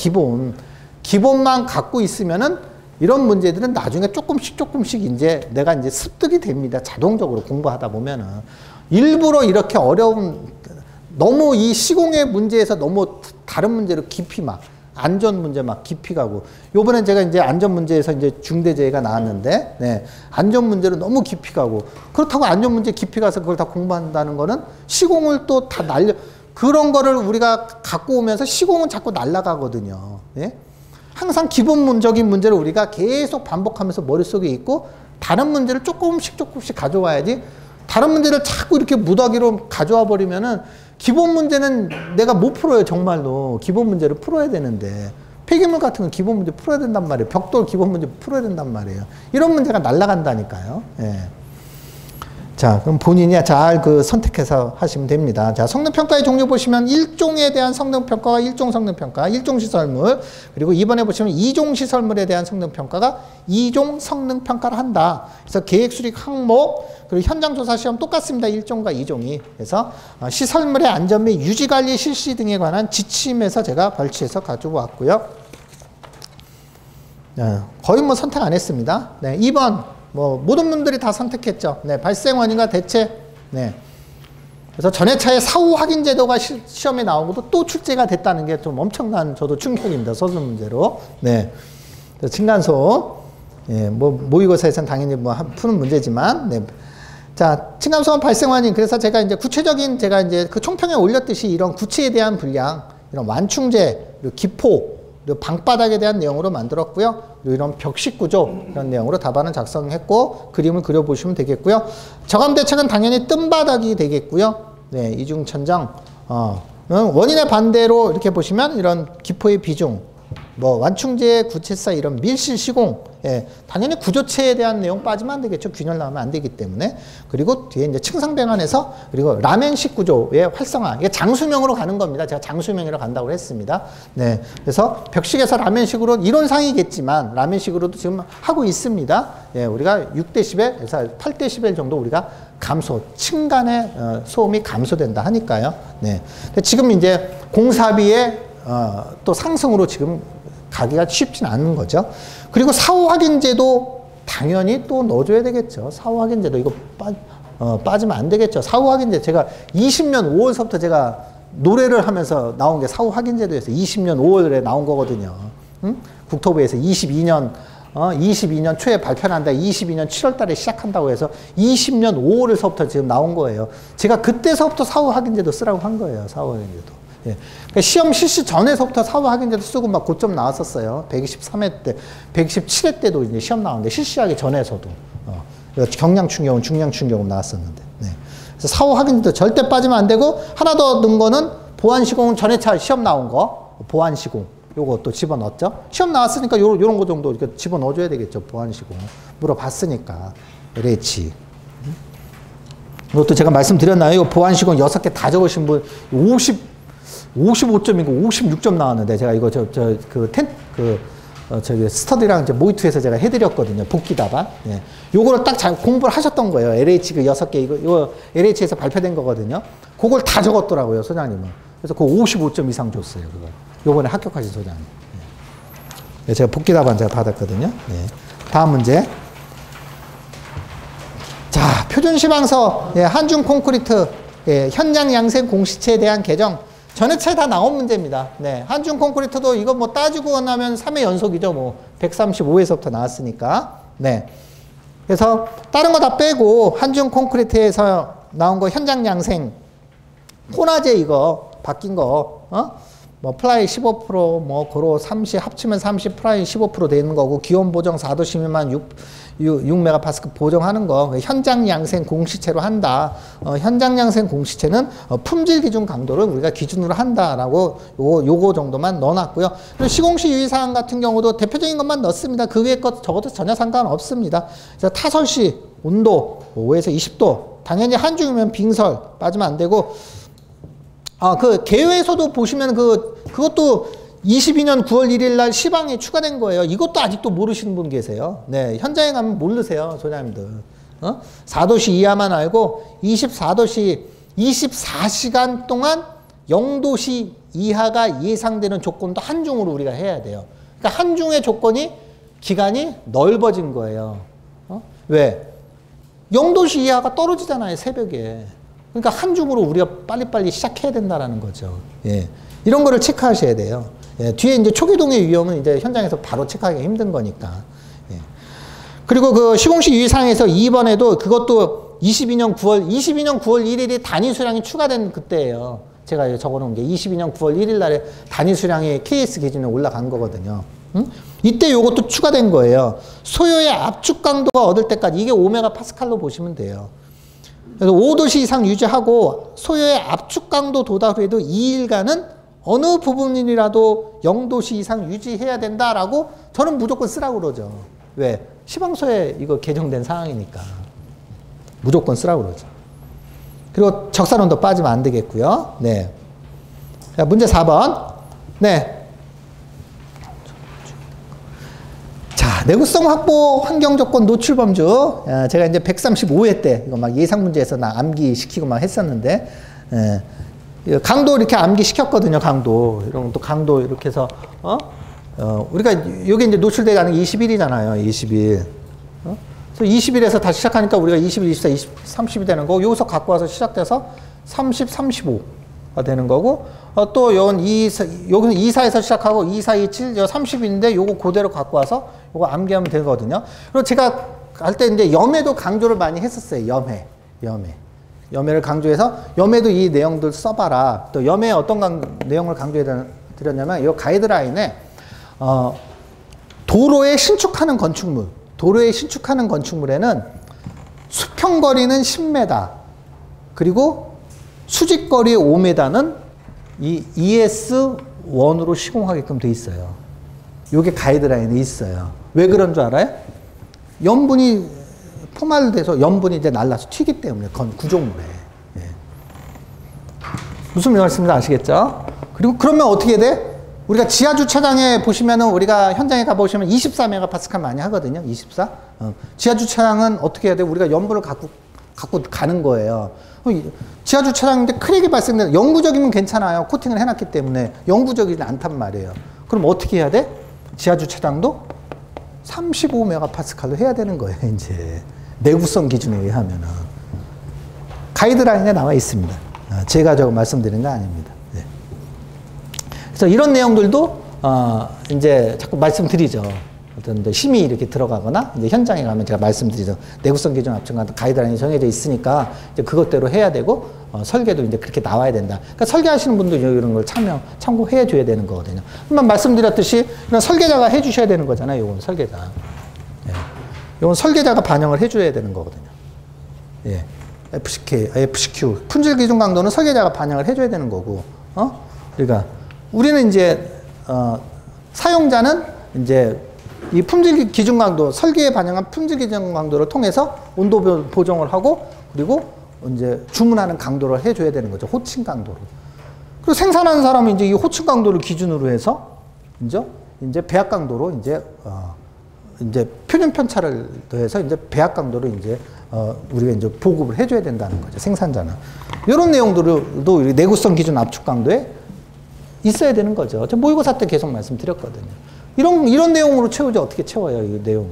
기본만 갖고 있으면은 이런 문제들은 나중에 조금씩 이제 내가 이제 습득이 됩니다. 자동적으로 공부하다 보면은. 일부러 이렇게 너무 이 시공의 문제에서 너무 다른 문제로 깊이 안전 문제 깊이 가고, 요번엔 제가 이제 안전 문제에서 이제 중대재해가 나왔는데, 네. 안전 문제로 너무 깊이 가고, 그렇다고 안전 문제 깊이 가서 그걸 다 공부한다는 거는 시공을 또 다 그런 거를 우리가 갖고 오면서 시공은 자꾸 날아가거든요. 네. 항상 기본적인 문제를 우리가 계속 반복하면서 머릿속에 있고, 다른 문제를 조금씩 가져와야지 다른 문제를 자꾸 이렇게 무더기로 가져와 버리면은 기본 문제는 내가 못 풀어요. 정말로 기본 문제를 풀어야 되는데 폐기물 같은 건 기본 문제 풀어야 된단 말이에요. 벽돌 기본 문제 풀어야 된단 말이에요. 이런 문제가 날아간다니까요. 예. 자, 그럼 본인이 잘 선택해서 하시면 됩니다. 자, 성능평가의 종류 보시면 1종에 대한 성능평가가 1종 성능평가, 1종 시설물. 그리고 이번에 보시면 2종 시설물에 대한 성능평가가 2종 성능평가를 한다. 그래서 계획수립 항목, 그리고 현장조사 시험 똑같습니다. 1종과 2종이. 그래서 시설물의 안전 및 유지관리 실시 등에 관한 지침에서 제가 발췌해서 가지고 왔고요. 거의 뭐 선택 안 했습니다. 네, 2번. 모든 분들이 다 선택했죠. 네, 발생 원인과 대체. 네. 그래서 전해차의 사후 확인 제도가 시험에 나온 것도 또 출제가 됐다는 게 좀 엄청난 저도 충격입니다. 서술 문제로. 네. 층간소음. 예, 모의고사에서는 당연히 푸는 문제지만, 네. 자, 층간소음 발생 원인. 그래서 제가 이제 구체적인 제가 이제 그 총평에 올렸듯이 이런 구체에 대한 분량, 이런 완충제, 그리고 기포, 그리고 방바닥에 대한 내용으로 만들었고요. 그리고 이런 벽식 구조 이런 내용으로 답안을 작성했고 그림을 그려보시면 되겠고요. 저감 대책은 당연히 뜸바닥이 되겠고요. 네, 이중천장. 원인의 반대로 이렇게 보시면 이런 기포의 비중, 완충제의 구체사 이런 밀실 시공, 예, 당연히 구조체에 대한 내용 빠지면 안 되겠죠. 균열 나오면 안 되기 때문에. 그리고 뒤에 이제 층상병안에서 그리고 라멘식 구조의 활성화. 이게 장수명으로 가는 겁니다. 제가 장수명이라고 간다고 했습니다. 네. 그래서 벽식에서 라멘식으로 이론상이겠지만 라멘식으로도 지금 하고 있습니다. 예, 우리가 6dB에서 8dB 정도 우리가 감소, 층간의 소음이 감소된다 하니까요. 네. 지금 이제 공사비의 또 상승으로 지금 가기가 쉽진 않은 거죠. 그리고 사후 확인제도 당연히 또 넣어줘야 되겠죠. 사후 확인제도 이거 빠지면 안 되겠죠. 사후 확인제 제가 20년 5월서부터 제가 노래를 하면서 나온 게 사후 확인제도에서 20년 5월에 나온 거거든요. 응? 국토부에서 22년 초에 발표한다. 22년 7월 달에 시작한다고 해서 20년 5월에서부터 지금 나온 거예요. 제가 그때서부터 사후 확인제도 쓰라고 한 거예요. 사후 확인제도. 예. 그러니까 시험 실시 전에서부터 사후 확인제도 쓰고 막 고점 나왔었어요. 123회 때, 127회 때도 이제 시험 나왔는데 실시하기 전에서도 경량 충격음, 중량 충격음 나왔었는데. 네. 그래서 사후 확인제도 절대 빠지면 안 되고 하나 더 넣은 거는 보안 시공 전회차 시험 나온 거 보안 시공 요거 또 집어넣었죠. 시험 나왔으니까 요런 거 정도 이렇게 집어넣어줘야 되겠죠. 보안 시공 물어봤으니까 LH. 이것도 제가 말씀드렸나요? 보안 시공 6개 다 적으신 분 55점이고 56점 나왔는데 제가 이거 저기 스터디랑 이제 모의투에서 제가 해드렸거든요. 복귀 답안. 예. 요거를 딱 잘 공부를 하셨던 거예요. LH 그 6개 이거 LH에서 발표된 거거든요. 그걸 다 적었더라고요, 소장님은. 그래서 그 55점 이상 줬어요, 그거. 요번에 합격하신 소장님. 예. 제가 복귀 답안 제가 받았거든요. 예. 다음 문제. 자, 표준시방서, 예, 한중 콘크리트, 예, 현장 양생 공시체에 대한 개정. 전회차에 다 나온 문제입니다. 네. 한중 콘크리트도 이거 따지고 나면 3회 연속이죠. 135회서부터 나왔으니까. 네. 그래서 다른 거 다 빼고 한중 콘크리트에서 나온 거 현장 양생. 혼화제 이거 바뀐 거. 플라이 15%, 고로 30, 합치면 30, 플라이 15% 되는 거고, 기온 보정 4도씨 미만 6메가파스칼 보정하는 거, 현장 양생 공시체로 한다. 현장 양생 공시체는 품질 기준 강도를 우리가 기준으로 한다라고 요거 정도만 넣어놨고요. 그리고 시공시 유의사항 같은 경우도 대표적인 것만 넣습니다. 그 외의 것 적어도 전혀 상관없습니다. 그래서 타설시 온도 5에서 20도, 당연히 한중이면 빙설 빠지면 안 되고, 그 개회에서도 보시면 그것도 22년 9월 1일 날 시방에 추가된 거예요. 이것도 아직도 모르시는 분 계세요. 네, 현장에 가면 모르세요, 소장님들. 4도씨 이하만 알고 24도씨 24시간 동안 0도씨 이하가 예상되는 조건도 한중으로 우리가 해야 돼요. 그러니까 한중의 조건이 기간이 넓어진 거예요. 왜? 0도씨 이하가 떨어지잖아요, 새벽에. 그러니까 한중으로 우리가 빨리빨리 시작해야 된다라는 거죠. 예. 이런 거를 체크하셔야 돼요. 예. 뒤에 이제 초기동의 위험은 이제 현장에서 바로 체크하기가 힘든 거니까. 예. 그리고 그 시공시 유의사항에서 2번에도 그것도 22년 9월 1일이 단위 수량이 추가된 그때예요. 제가 적어놓은 게 22년 9월 1일 날에 단위 수량이 KS 기준에 올라간 거거든요. 응? 이때 요것도 추가된 거예요. 소요의 압축 강도가 얻을 때까지 이게 5메가파스칼로 보시면 돼요. 그래서 5도씨 이상 유지하고 소요의 압축 강도 도달 후에도 2일간은 어느 부분이라도 0도씨 이상 유지해야 된다라고 저는 무조건 쓰라고 그러죠. 왜? 시방서에 이거 개정된 상황이니까. 무조건 쓰라고 그러죠. 그리고 적산온도 빠지면 안 되겠고요. 네. 자, 문제 4번. 네. 자, 내구성 확보 환경 조건 노출 범주. 제가 이제 135회 때 이거 막 예상 문제에서 나 암기시키고 막 했었는데, 강도 이렇게 암기시켰거든요, 강도. 이런 또 강도 이렇게 해서, 우리가 여기 이제 노출되게 하는 게 21이잖아요, 21. 그래서 20일에서 다시 시작하니까 우리가 21, 24, 20, 30이 되는 거고, 여기서 갖고 와서 시작돼서 30, 35가 되는 거고, 또 여기는 24에서 시작하고 24, 27, 30인데 요거 그대로 갖고 와서 요거 암기하면 되거든요. 그리고 제가 할 때 이제 염해도 강조를 많이 했었어요. 염해를 강조해서 염해도 이 내용들 써봐라. 또 염해 어떤 내용을 강조해 드렸냐면 이 가이드라인에 도로에 신축하는 건축물에는 수평거리는 10m 그리고 수직거리 5m는 이 ES1으로 시공하게끔 돼 있어요. 요게 가이드라인에 있어요. 왜 그런 줄 알아요? 염분이 포말돼서 염분이 이제 날라서 튀기 때문에 구조물에. 예. 무슨 말씀인지 아시겠죠? 그리고 그러면 어떻게 돼? 우리가 지하 주차장에 보시면은 우리가 현장에 가 보시면 24메가파스칼 많이 하거든요. 24. 지하 주차장은 어떻게 해야 돼? 우리가 염분을 갖고 가는 거예요. 지하 주차장인데 크랙이 발생되는 영구적이면 괜찮아요. 코팅을 해놨기 때문에 영구적이지 않단 말이에요. 그럼 어떻게 해야 돼? 지하 주차장도 35메가파스칼로 해야 되는 거예요. 이제 내구성 기준에 의하면은 가이드라인에 나와 있습니다. 제가 저거 말씀드린 거 아닙니다. 네. 그래서 이런 내용들도 이제 자꾸 말씀드리죠. 어떤 심의 이렇게 들어가거나 이제 현장에 가면 제가 말씀드리죠. 내구성 기준 압축 같은 가이드라인이 정해져 있으니까 이제 그것대로 해야 되고 설계도 이제 그렇게 나와야 된다. 그러니까 설계하시는 분도 이런 걸 참고해 줘야 되는 거거든요. 한번 말씀드렸듯이 이런 설계자가 해 주셔야 되는 거잖아요. 요건 설계자. 예. 요건 설계자가 반영을 해 줘야 되는 거거든요. 예. FCQ 품질 기준 강도는 설계자가 반영을 해 줘야 되는 거고. 그러니까 우리는 이제 사용자는 이제 이 품질 기준 강도, 설계에 반영한 품질 기준 강도를 통해서 온도 보정을 하고, 그리고 이제 주문하는 강도를 해줘야 되는 거죠. 호칭 강도를. 그리고 생산하는 사람은 이제 이 호칭 강도를 기준으로 해서, 이제 배합 강도로 이제 표준 편차를 더해서 이제 배합 강도를 이제 우리가 이제 보급을 해줘야 된다는 거죠. 생산자는. 이런 내용들도 내구성 기준 압축 강도에 있어야 되는 거죠. 저 모의고사 때 계속 말씀드렸거든요. 이런 내용으로 채우지 어떻게 채워요, 이 내용을.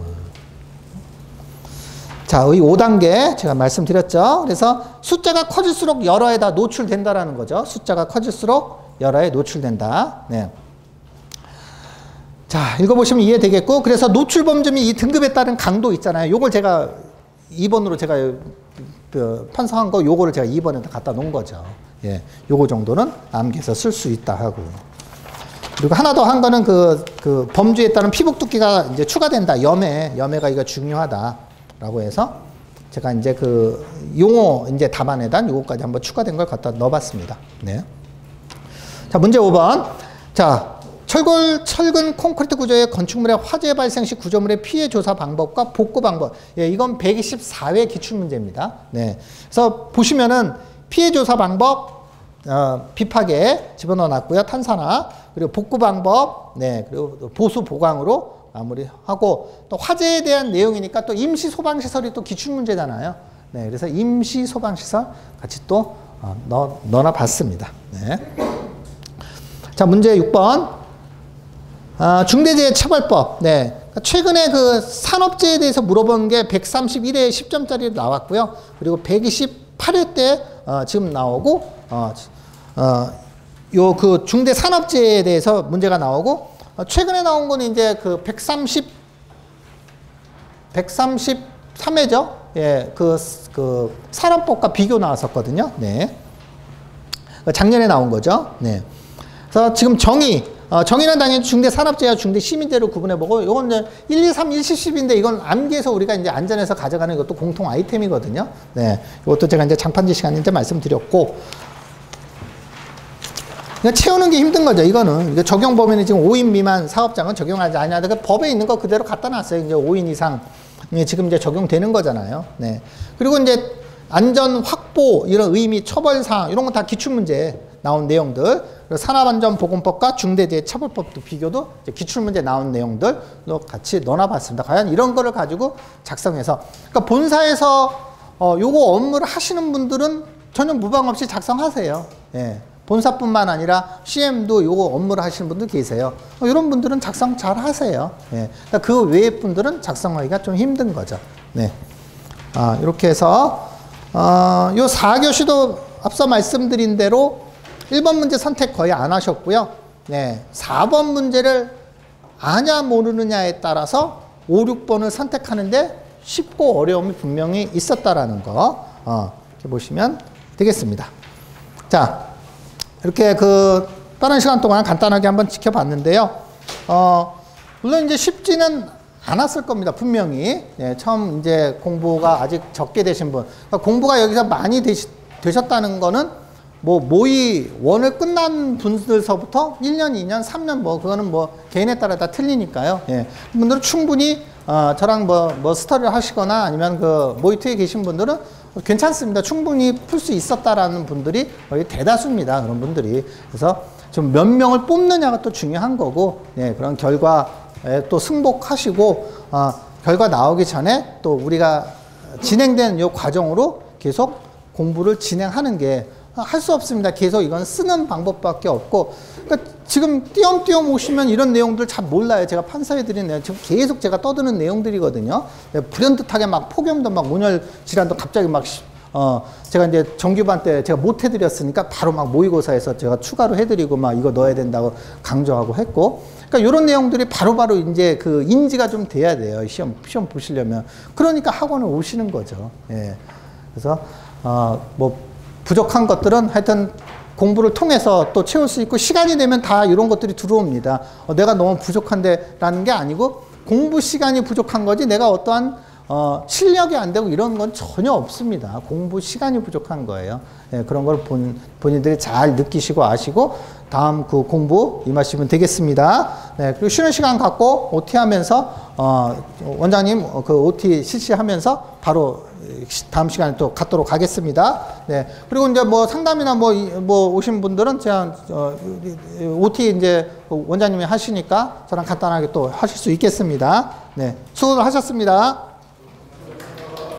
자, 이 5단계 제가 말씀드렸죠. 그래서 숫자가 커질수록 열화에다 노출된다라는 거죠. 숫자가 커질수록 열화에 노출된다. 네. 자, 읽어보시면 이해되겠고, 그래서 노출 범주 및 이 등급에 따른 강도 있잖아요. 요걸 제가 2번으로 제가 편성한 거, 요거를 제가 2번에다 갖다 놓은 거죠. 예, 요거 정도는 암기해서 쓸 수 있다 하고. 그리고 하나 더 한 거는 그 범주에 따른 피복 두께가 이제 추가된다. 염해가 이거 중요하다라고 해서 제가 이제 그 용어 이제 답안에다 요거까지 한번 추가된 걸 갖다 넣어봤습니다. 네. 자, 문제 5번. 자, 철근 콘크리트 구조의 건축물의 화재 발생 시 구조물의 피해 조사 방법과 복구 방법. 예, 이건 124회 기출문제입니다. 네. 그래서 보시면은 피해 조사 방법, 비파괴 집어넣어 놨고요. 탄산화. 그리고 복구 방법, 네. 그리고 보수 보강으로 마무리하고, 또 화재에 대한 내용이니까 또 임시 소방시설이 또 기출문제잖아요. 네. 그래서 임시 소방시설 같이 또 넣어놔 봤습니다. 네. 자, 문제 6번. 중대재해 처벌법. 네. 최근에 그 산업재해에 대해서 물어본 게 131회 10점짜리 나왔고요. 그리고 128회 때 지금 나오고, 요 그 중대 산업재해에 대해서 문제가 나오고, 최근에 나온 거는 이제 그 133회죠. 예, 그 산업법과 비교 나왔었거든요. 네. 작년에 나온 거죠. 네. 그래서 지금 정의, 정의는 당연히 중대산업재해와 중대시민재로 구분해보고, 요건 이제 1, 2, 3, 1, 10인데 이건 암기해서 우리가 이제 안전에서 가져가는 것도 공통 아이템이거든요. 네. 이것도 제가 이제 장판지 시간에 말씀드렸고, 그러니까 채우는 게 힘든 거죠, 이거는. 이거 적용 범위는 지금 5인 미만 사업장은 적용하지 않냐. 그 법에 있는 거 그대로 갖다 놨어요. 이제 5인 이상. 지금 이제 적용되는 거잖아요. 네. 그리고 이제 안전 확보, 이런 의미, 처벌사항, 이런 거 다 기출문제 나온 내용들. 산업안전보건법과 중대재해처벌법도 비교도 기출문제 나온 내용들로 같이 넣어봤습니다. 과연 이런 거를 가지고 작성해서. 그러니까 본사에서 요거 업무를 하시는 분들은 전혀 무방 없이 작성하세요. 예. 본사뿐만 아니라 CM도 요거 업무를 하시는 분들 계세요. 이런 분들은 작성 잘 하세요. 예. 그러니까 그 외의 분들은 작성하기가 좀 힘든 거죠. 네. 이렇게 해서 요 4교시도 앞서 말씀드린 대로 1번 문제 선택 거의 안 하셨고요. 네. 4번 문제를 아냐 모르느냐에 따라서 5, 6번을 선택하는데 쉽고 어려움이 분명히 있었다라는 거 이렇게 보시면 되겠습니다. 자, 이렇게 빠른 시간 동안 간단하게 한번 지켜봤는데요. 물론 이제 쉽지는 않았을 겁니다. 분명히. 예, 처음 이제 공부가 아직 적게 되신 분. 그러니까 공부가 여기서 많이 되셨다는 거는 모의 원을 끝난 분들서부터 1년, 2년, 3년 그거는 개인에 따라 다 틀리니까요. 예. 분들은 충분히 저랑 스터디를 하시거나 아니면 모의 투에 계신 분들은 괜찮습니다. 충분히 풀 수 있었다라는 분들이 거의 대다수입니다. 그런 분들이. 그래서 좀 몇 명을 뽑느냐가 또 중요한 거고, 예, 그런 결과에 또 승복하시고, 결과 나오기 전에 또 우리가 진행된 이 과정으로 계속 공부를 진행하는 게 할 수 없습니다. 계속 이건 쓰는 방법밖에 없고, 그러니까 지금 띄엄띄엄 오시면 이런 내용들 잘 몰라요. 제가 판사해드린 내용, 지금 계속 제가 떠드는 내용들이거든요. 불현듯하게 폭염도 온열 질환도 갑자기 제가 이제 정규반 때 제가 못 해드렸으니까 바로 모의고사에서 제가 추가로 해드리고 이거 넣어야 된다고 강조하고 했고, 그러니까 이런 내용들이 바로바로 이제 인지가 좀 돼야 돼요. 시험 보시려면. 그러니까 학원을 오시는 거죠. 예. 그래서, 부족한 것들은 하여튼 공부를 통해서 또 채울 수 있고, 시간이 되면 다 이런 것들이 들어옵니다. 내가 너무 부족한데 라는 게 아니고, 공부 시간이 부족한 거지 내가 어떠한 실력이 안 되고 이런 건 전혀 없습니다. 공부 시간이 부족한 거예요. 예, 그런 걸 본인들이 잘 느끼시고 아시고 다음 공부 임하시면 되겠습니다. 네, 그리고 쉬는 시간 갖고 OT 하면서 원장님 OT 실시하면서 바로 다음 시간에 또 갖도록 하겠습니다. 네, 그리고 이제 상담이나 오신 분들은 제가 OT 이제 원장님이 하시니까 저랑 간단하게 또 하실 수 있겠습니다. 네, 수고를 하셨습니다.